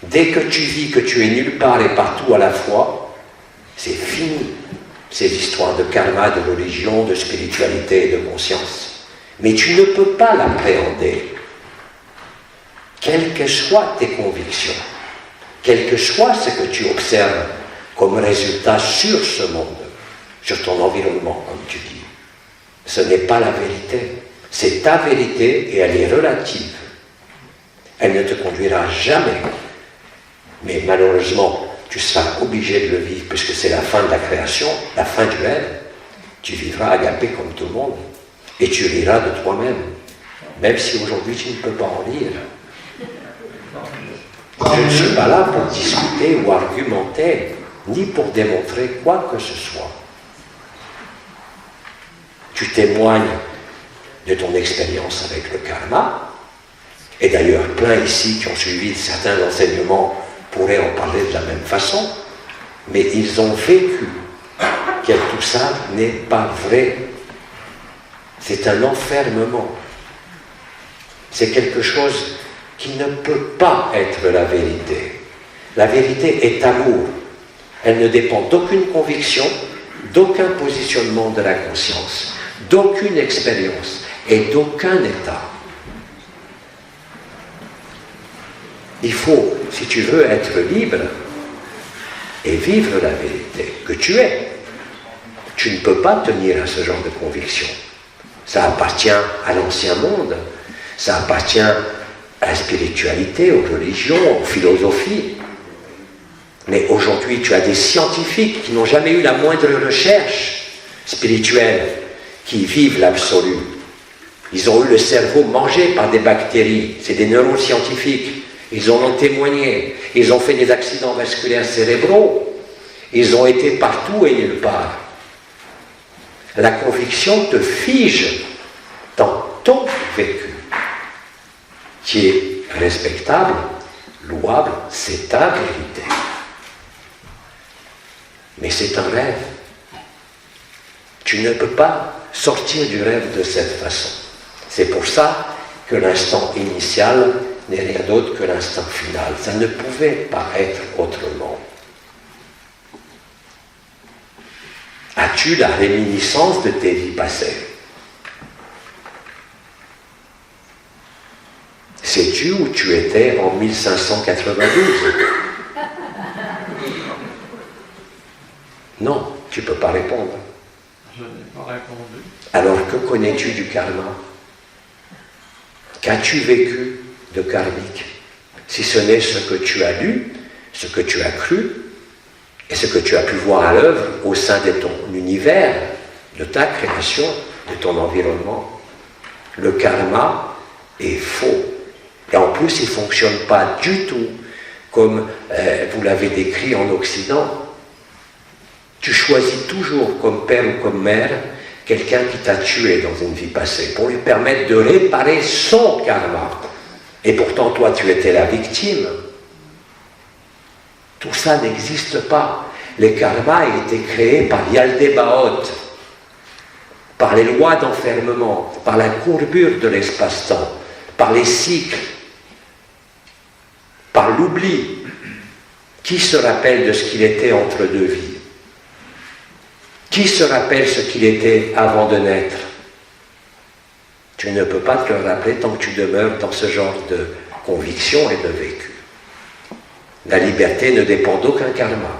Dès que tu vis que tu es nulle part et partout à la fois, c'est fini. Ces histoires de karma, de religion, de spiritualité et de conscience. Mais tu ne peux pas l'appréhender. Quelles que soient tes convictions, quel que soit ce que tu observes comme résultat sur ce monde, sur ton environnement, comme tu dis, ce n'est pas la vérité. C'est ta vérité et elle est relative. Elle ne te conduira jamais. Mais malheureusement, tu seras obligé de le vivre puisque c'est la fin de la création, la fin du rêve. Tu vivras agapé comme tout le monde et tu riras de toi-même, même si aujourd'hui tu ne peux pas en rire. Je ne suis pas là pour discuter ou argumenter, ni pour démontrer quoi que ce soit. Tu témoignes de ton expérience avec le karma, et d'ailleurs plein ici qui ont suivi certains enseignements pourraient en parler de la même façon, mais ils ont vécu que tout ça n'est pas vrai. C'est un enfermement. C'est quelque chose qui ne peut pas être la vérité. La vérité est amour. Elle ne dépend d'aucune conviction, d'aucun positionnement de la conscience, d'aucune expérience et d'aucun état. Il faut, si tu veux être libre et vivre la vérité que tu es, tu ne peux pas tenir à ce genre de conviction. Ça appartient à l'ancien monde, ça appartient à la spiritualité, aux religions, aux philosophies. Mais aujourd'hui, tu as des scientifiques qui n'ont jamais eu la moindre recherche spirituelle, qui vivent l'absolu. Ils ont eu le cerveau mangé par des bactéries, c'est des neuroscientifiques Ils en ont témoigné. Ils ont fait des accidents vasculaires cérébraux. Ils ont été partout et nulle part. La conviction te fige dans ton vécu, qui est respectable, louable, c'est ta vérité. Mais c'est un rêve. Tu ne peux pas sortir du rêve de cette façon. C'est pour ça que l'instant initial n'est rien d'autre que l'instant final. Ça ne pouvait pas être autrement. As-tu la réminiscence de tes vies passées? Sais-tu où tu étais en 1592? Non, tu ne peux pas répondre. Je n'ai pas répondu. Alors que connais-tu du karma? Qu'as-tu vécu de karmique? Si ce n'est ce que tu as lu, ce que tu as cru, et ce que tu as pu voir à l'œuvre au sein de ton univers, de ta création, de ton environnement. Le karma est faux. Et en plus, il ne fonctionne pas du tout comme vous l'avez décrit en Occident. Tu choisis toujours comme père ou comme mère quelqu'un qui t'a tué dans une vie passée pour lui permettre de réparer son karma. Et pourtant, toi, tu étais la victime. Tout ça n'existe pas. Les karmas ont été créés par Yaldabaoth, par les lois d'enfermement, par la courbure de l'espace-temps, par les cycles, par l'oubli. Qui se rappelle de ce qu'il était entre deux vies? Qui se rappelle ce qu'il était avant de naître? Tu ne peux pas te le rappeler tant que tu demeures dans ce genre de conviction et de vécu. La liberté ne dépend d'aucun karma.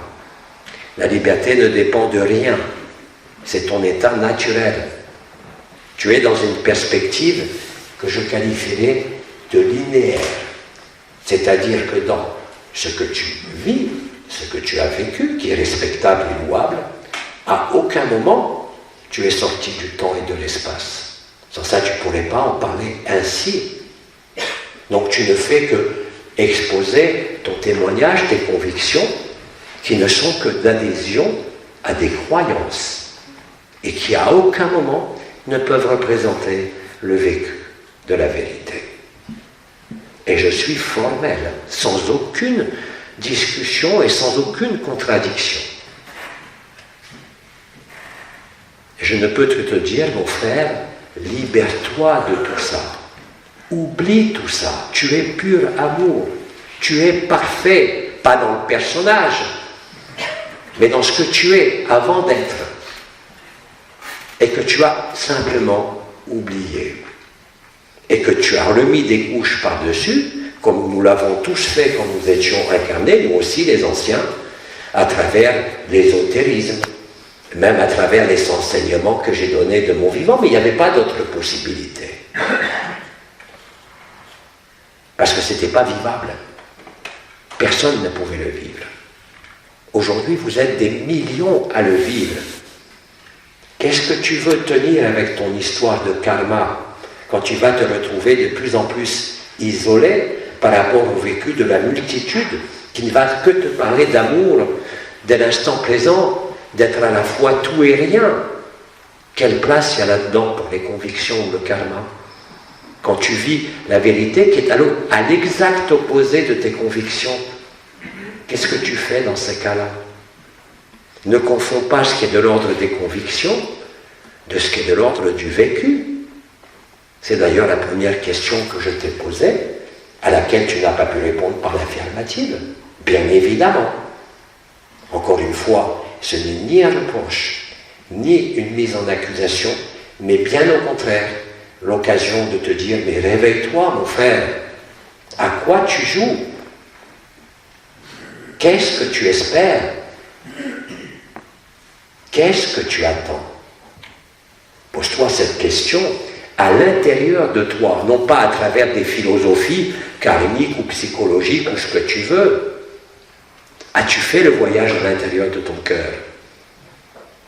La liberté ne dépend de rien. C'est ton état naturel. Tu es dans une perspective que je qualifierais de linéaire. C'est-à-dire que dans ce que tu vis, ce que tu as vécu, qui est respectable et louable, à aucun moment tu es sorti du temps et de l'espace. Sans ça, tu ne pourrais pas en parler ainsi. Donc tu ne fais que exposer ton témoignage, tes convictions, qui ne sont que d'adhésion à des croyances, et qui à aucun moment ne peuvent représenter le vécu de la vérité. Et je suis formel, sans aucune discussion et sans aucune contradiction. Je ne peux que te dire, mon frère, libère-toi de tout ça. Oublie tout ça. Tu es pur amour. Tu es parfait, pas dans le personnage, mais dans ce que tu es avant d'être. Et que tu as simplement oublié. Et que tu as remis des couches par-dessus, comme nous l'avons tous fait quand nous étions incarnés, nous aussi les anciens, à travers l'ésotérisme, même à travers les enseignements que j'ai donnés de mon vivant, mais il n'y avait pas d'autre possibilité. Parce que ce n'était pas vivable. Personne ne pouvait le vivre. Aujourd'hui, vous êtes des millions à le vivre. Qu'est-ce que tu veux tenir avec ton histoire de karma quand tu vas te retrouver de plus en plus isolé par rapport au vécu de la multitude qui ne va que te parler d'amour, de l'instant présent, d'être à la fois tout et rien? Quelle place il y a là-dedans pour les convictions ou le karma? Quand tu vis la vérité qui est à l'exact opposé de tes convictions, qu'est-ce que tu fais dans ces cas-là? Ne confonds pas ce qui est de l'ordre des convictions de ce qui est de l'ordre du vécu. C'est d'ailleurs la première question que je t'ai posée, à laquelle tu n'as pas pu répondre par l'affirmative. Bien évidemment. Encore une fois, ce n'est ni un reproche, ni une mise en accusation, mais bien au contraire, l'occasion de te dire, mais réveille-toi, mon frère, à quoi tu joues? Qu'est-ce que tu espères? Qu'est-ce que tu attends? Pose-toi cette question à l'intérieur de toi, non pas à travers des philosophies karmiques ou psychologiques ou ce que tu veux. As-tu fait le voyage à l'intérieur de ton cœur?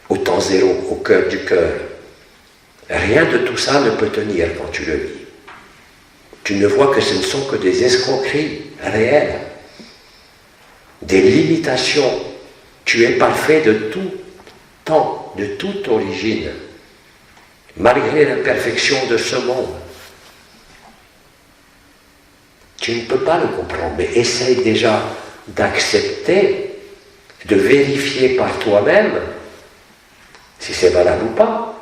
Au temps zéro, au cœur du cœur. Rien de tout ça ne peut tenir quand tu le vis. tu ne vois que ce ne sont que des escroqueries réelles, des limitations. Tu es parfait de tout temps, de toute origine, malgré l'imperfection de ce monde. Tu ne peux pas le comprendre, mais essaye déjà d'accepter, de vérifier par toi-même si c'est valable ou pas.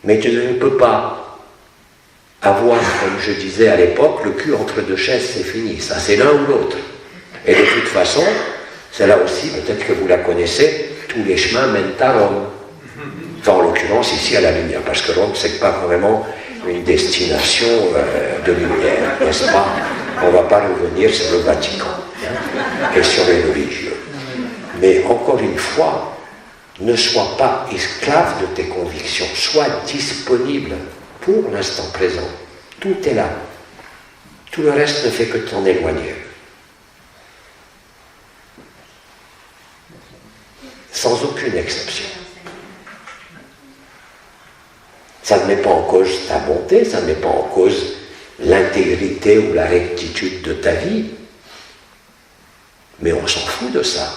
Mais tu ne peux pas avoir, comme je disais à l'époque, le cul entre deux chaises, c'est fini. Ça, c'est l'un ou l'autre. Et de toute façon, c'est là aussi, peut-être que vous la connaissez, tous les chemins mènent à Rome. Enfin, en l'occurrence, ici à la lumière, parce que Rome, c'est pas vraiment une destination de lumière, n'est-ce pas? On ne va pas revenir sur le Vatican, hein, et sur les religieux. Mais encore une fois, ne sois pas esclave de tes convictions, sois disponible pour l'instant présent. Tout est là. Tout le reste ne fait que t'en éloigner. Sans aucune exception. Ça ne met pas en cause ta bonté, ça ne met pas en cause l'intégrité ou la rectitude de ta vie. Mais on s'en fout de ça.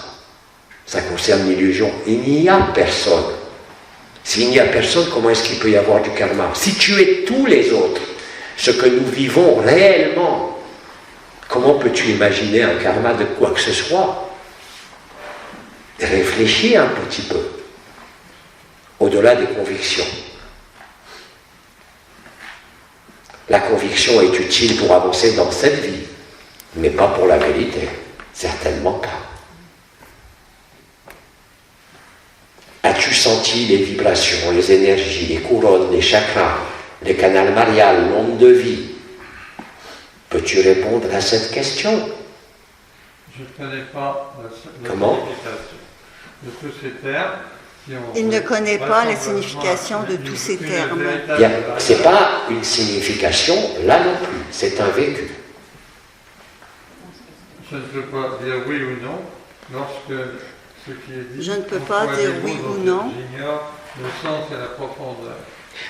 Ça concerne l'illusion. Il n'y a personne. S'il n'y a personne, comment est-ce qu'il peut y avoir du karma? Si tu es tous les autres, ce que nous vivons réellement, comment peux-tu imaginer un karma de quoi que ce soit? Réfléchis un petit peu, au-delà des convictions. La conviction est utile pour avancer dans cette vie, mais pas pour la vérité, certainement pas. As-tu senti les vibrations, les énergies, les couronnes, les chakras, les canals mariales, l'onde de vie? Peux-tu répondre à cette question? Je ne connais pas la Comment? signification de tous ces termes. Il ne connaît pas la signification de tous ces termes. Ce n'est pas une signification, là non plus, c'est un vécu. Je ne peux pas dire oui ou non lorsque ce qui est dit. Je ne peux pas dire oui ou non. J'ignore le sens et la profondeur.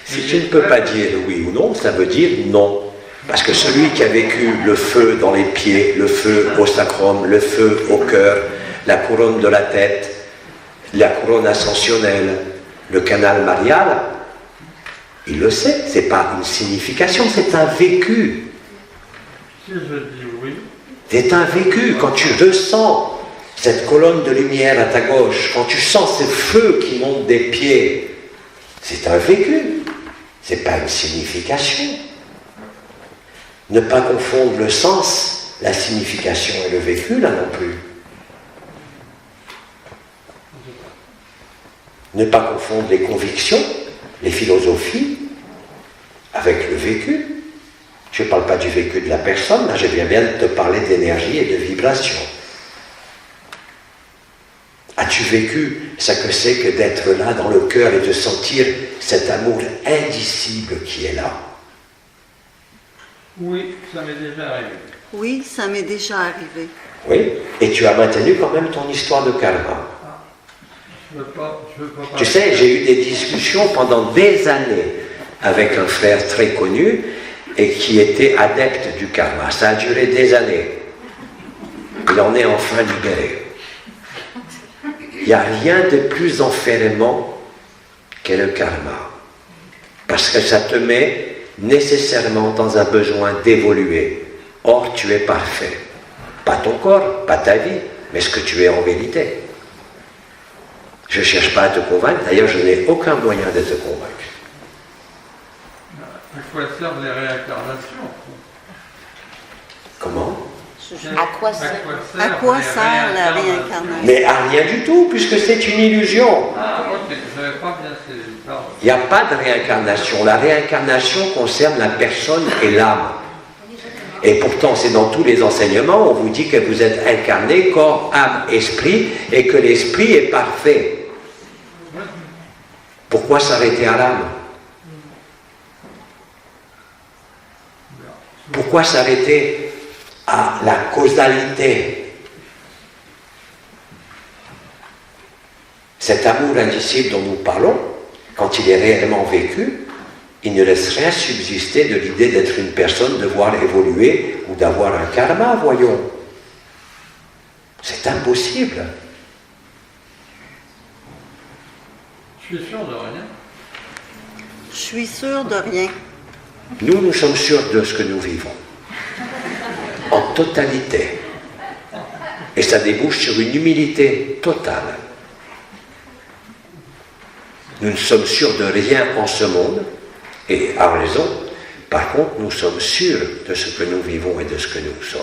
Si tu ne peux pas dire oui ou non, ça veut dire non. Parce que celui qui a vécu le feu dans les pieds, le feu au sacrum, le feu au cœur, la couronne de la tête, la couronne ascensionnelle, le canal marial, il le sait, c'est pas une signification, c'est un vécu. Si je dis oui, C'est un vécu. Quand tu ressens cette colonne de lumière à ta gauche, quand tu sens ce feu qui monte des pieds, c'est un vécu, c'est pas une signification. Ne pas confondre le sens, la signification et le vécu, là non plus. Ne pas confondre les convictions, les philosophies, avec le vécu. Je ne parle pas du vécu de la personne, là je viens bien de te parler d'énergie et de vibration. As-tu vécu ce que c'est que d'être là dans le cœur et de sentir cet amour indicible qui est là? oui, ça m'est déjà arrivé. Oui, ça m'est déjà arrivé. Oui, et tu as maintenu quand même ton histoire de karma. Je veux pas Tu sais, j'ai eu des discussions pendant des années avec un frère très connu et qui était adepte du karma. Ça a duré des années. Il en est enfin libéré. Il n'y a rien de plus enfermant que le karma. Parce que ça te met nécessairement dans un besoin d'évoluer. Or, tu es parfait. Pas ton corps, pas ta vie, mais ce que tu es en vérité. Je ne cherche pas à te convaincre, d'ailleurs je n'ai aucun moyen de te convaincre. À quoi servent les réincarnations? Comment? À quoi sert À quoi sert la réincarnation? Mais à rien du tout, puisque c'est une illusion. Ah, ok, je n'avais pas bien saisi, pardon. Il n'y a pas de réincarnation. La réincarnation concerne la personne et l'âme. Et pourtant, c'est dans tous les enseignements, on vous dit que vous êtes incarné, corps, âme, esprit, et que l'esprit est parfait. Pourquoi s'arrêter à l'âme? Pourquoi s'arrêter à la causalité? Cet amour indicible dont nous parlons, quand il est réellement vécu, il ne laisse rien subsister de l'idée d'être une personne, de voir évoluer ou d'avoir un karma, voyons. C'est impossible. Je suis sûr de rien. Je suis sûre de rien. Nous sommes sûrs de ce que nous vivons. En totalité. Et ça débouche sur une humilité totale. Nous ne sommes sûrs de rien en ce monde, et à raison. Par contre, nous sommes sûrs de ce que nous vivons et de ce que nous sommes.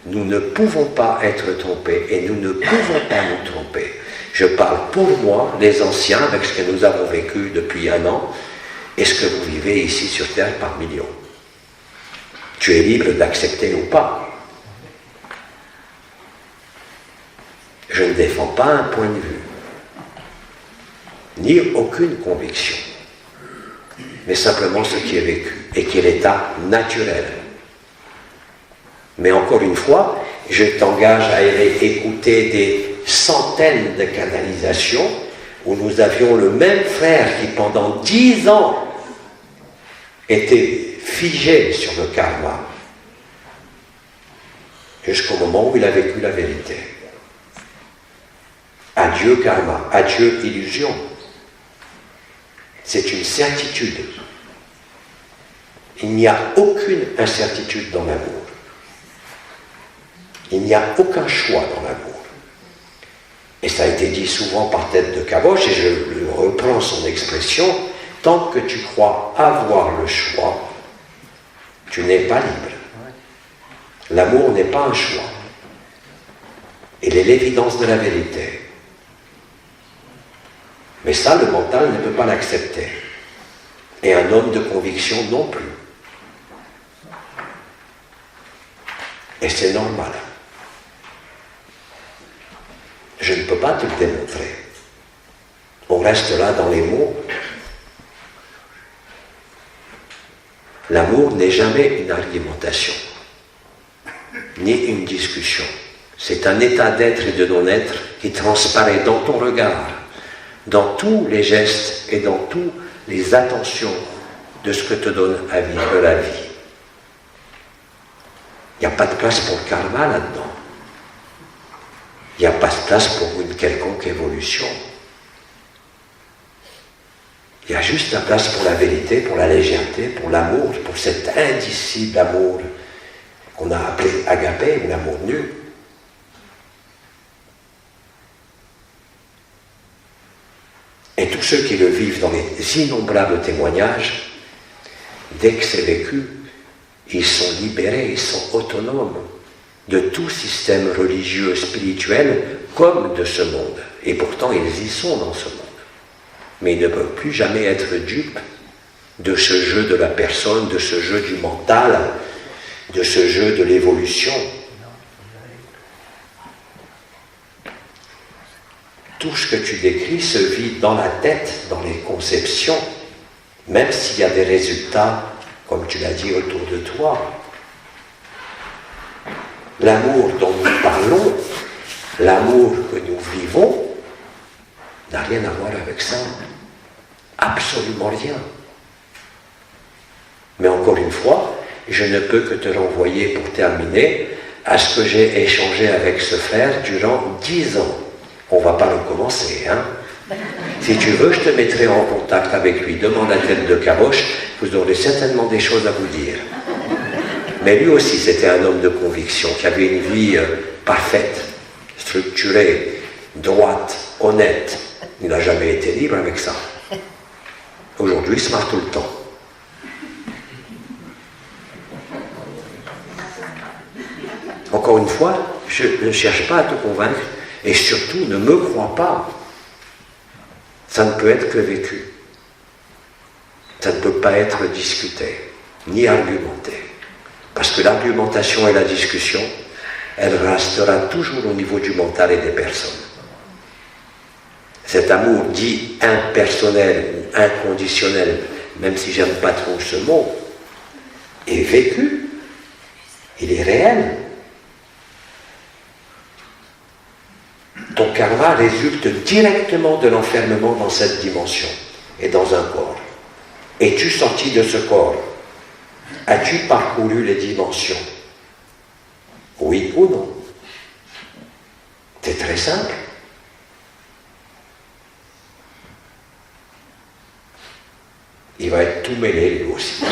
Nous ne pouvons pas être trompés et nous ne pouvons pas nous tromper. Je parle pour moi, les anciens, avec ce que nous avons vécu depuis 1 an, et ce que vous vivez ici sur Terre par millions. Tu es libre d'accepter ou pas. Je ne défends pas un point de vue, ni aucune conviction, mais simplement ce qui est vécu, et qui est l'état naturel. Mais encore une fois, je t'engage à aller écouter des centaines de canalisations où nous avions le même frère qui pendant 10 ans était figé sur le karma, jusqu'au moment où il a vécu la vérité. Adieu karma, adieu illusion. C'est une certitude. Il n'y a aucune incertitude dans l'amour. Il n'y a aucun choix dans l'amour. Et ça a été dit souvent par Tête de Caboche, et je reprends son expression, tant que tu crois avoir le choix, tu n'es pas libre. L'amour n'est pas un choix. Il est l'évidence de la vérité. Mais ça, le mental ne peut pas l'accepter. Et un homme de conviction non plus. Et c'est normal. Je ne peux pas te le démontrer. On reste là dans les mots. L'amour n'est jamais une argumentation, ni une discussion. C'est un état d'être et de non-être qui transparaît dans ton regard, dans tous les gestes et dans toutes les attentions de ce que te donne à vivre la vie. Il n'y a pas de place pour le karma là-dedans. Il n'y a pas de place pour une quelconque évolution. Il y a juste la place pour la vérité, pour la légèreté, pour l'amour, pour cet indicible amour qu'on a appelé agapé ou l'amour nu. Et tous ceux qui le vivent dans les innombrables témoignages, dès que c'est vécu, ils sont libérés, ils sont autonomes de tout système religieux, spirituel, comme de ce monde. Et pourtant, ils y sont dans ce monde. Mais ils ne peuvent plus jamais être dupes de ce jeu de la personne, de ce jeu du mental, de ce jeu de l'évolution. Tout ce que tu décris se vit dans la tête, dans les conceptions, même s'il y a des résultats, comme tu l'as dit, autour de toi. L'amour dont nous parlons, l'amour que nous vivons, n'a rien à voir avec ça. Absolument rien. Mais encore une fois, je ne peux que te renvoyer pour terminer à ce que j'ai échangé avec ce frère durant 10 ans. On ne va pas recommencer, hein. Si tu veux, je te mettrai en contact avec lui. Demande à Tête de Caboche, vous aurez certainement des choses à vous dire. Mais lui aussi, c'était un homme de conviction, qui avait une vie parfaite, structurée, droite, honnête. Il n'a jamais été libre avec ça. Aujourd'hui, il se marre tout le temps. Encore une fois, je ne cherche pas à te convaincre, et surtout, ne me crois pas. Ça ne peut être que vécu. Ça ne peut pas être discuté, ni argumenté. Parce que l'argumentation et la discussion, elle restera toujours au niveau du mental et des personnes. Cet amour dit impersonnel ou inconditionnel, même si j'aime pas trop ce mot, est vécu, il est réel. Ton karma résulte directement de l'enfermement dans cette dimension et dans un corps. Es-tu sorti de ce corps? As-tu parcouru les dimensions? Oui ou non? C'est très simple. Il va être tout mêlé lui aussi.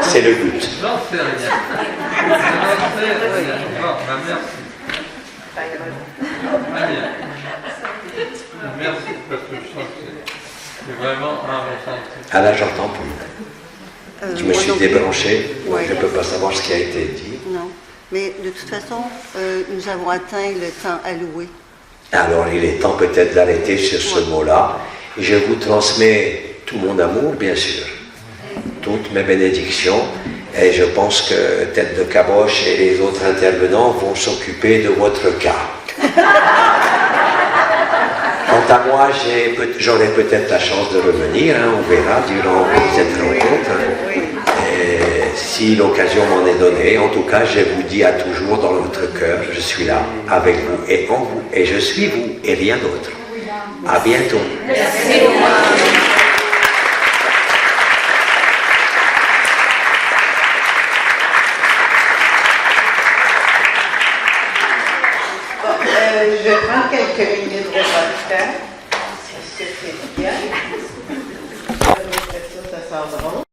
C'est le but. J'en sais rien. J'en sais rien. Bon, ben merci. Très bien. Merci parce que je sens que c'est vraiment un ressenti. Ah là, j'entends plus. Je me moi suis non plus. débranché. Ouais. Je ne peux pas savoir ce qui a été dit. Non. Mais de toute façon, nous avons atteint le temps alloué. Alors, il est temps peut-être d'arrêter sur ce mot-là. Et je vous transmets tout mon amour, bien sûr. Toutes mes bénédictions. Et je pense que Tête de Caboche et les autres intervenants vont s'occuper de votre cas. Quant à moi, j'aurai peut-être la chance de revenir, hein, on verra durant cette rencontre. Et si l'occasion m'en est donnée, en tout cas, je vous dis à toujours dans votre cœur, je suis là, avec vous et en vous, et je suis vous et rien d'autre. À bientôt. Je vais prendre quelques minutes de votre temps. Est-ce que c'est bien? Ça sent bon.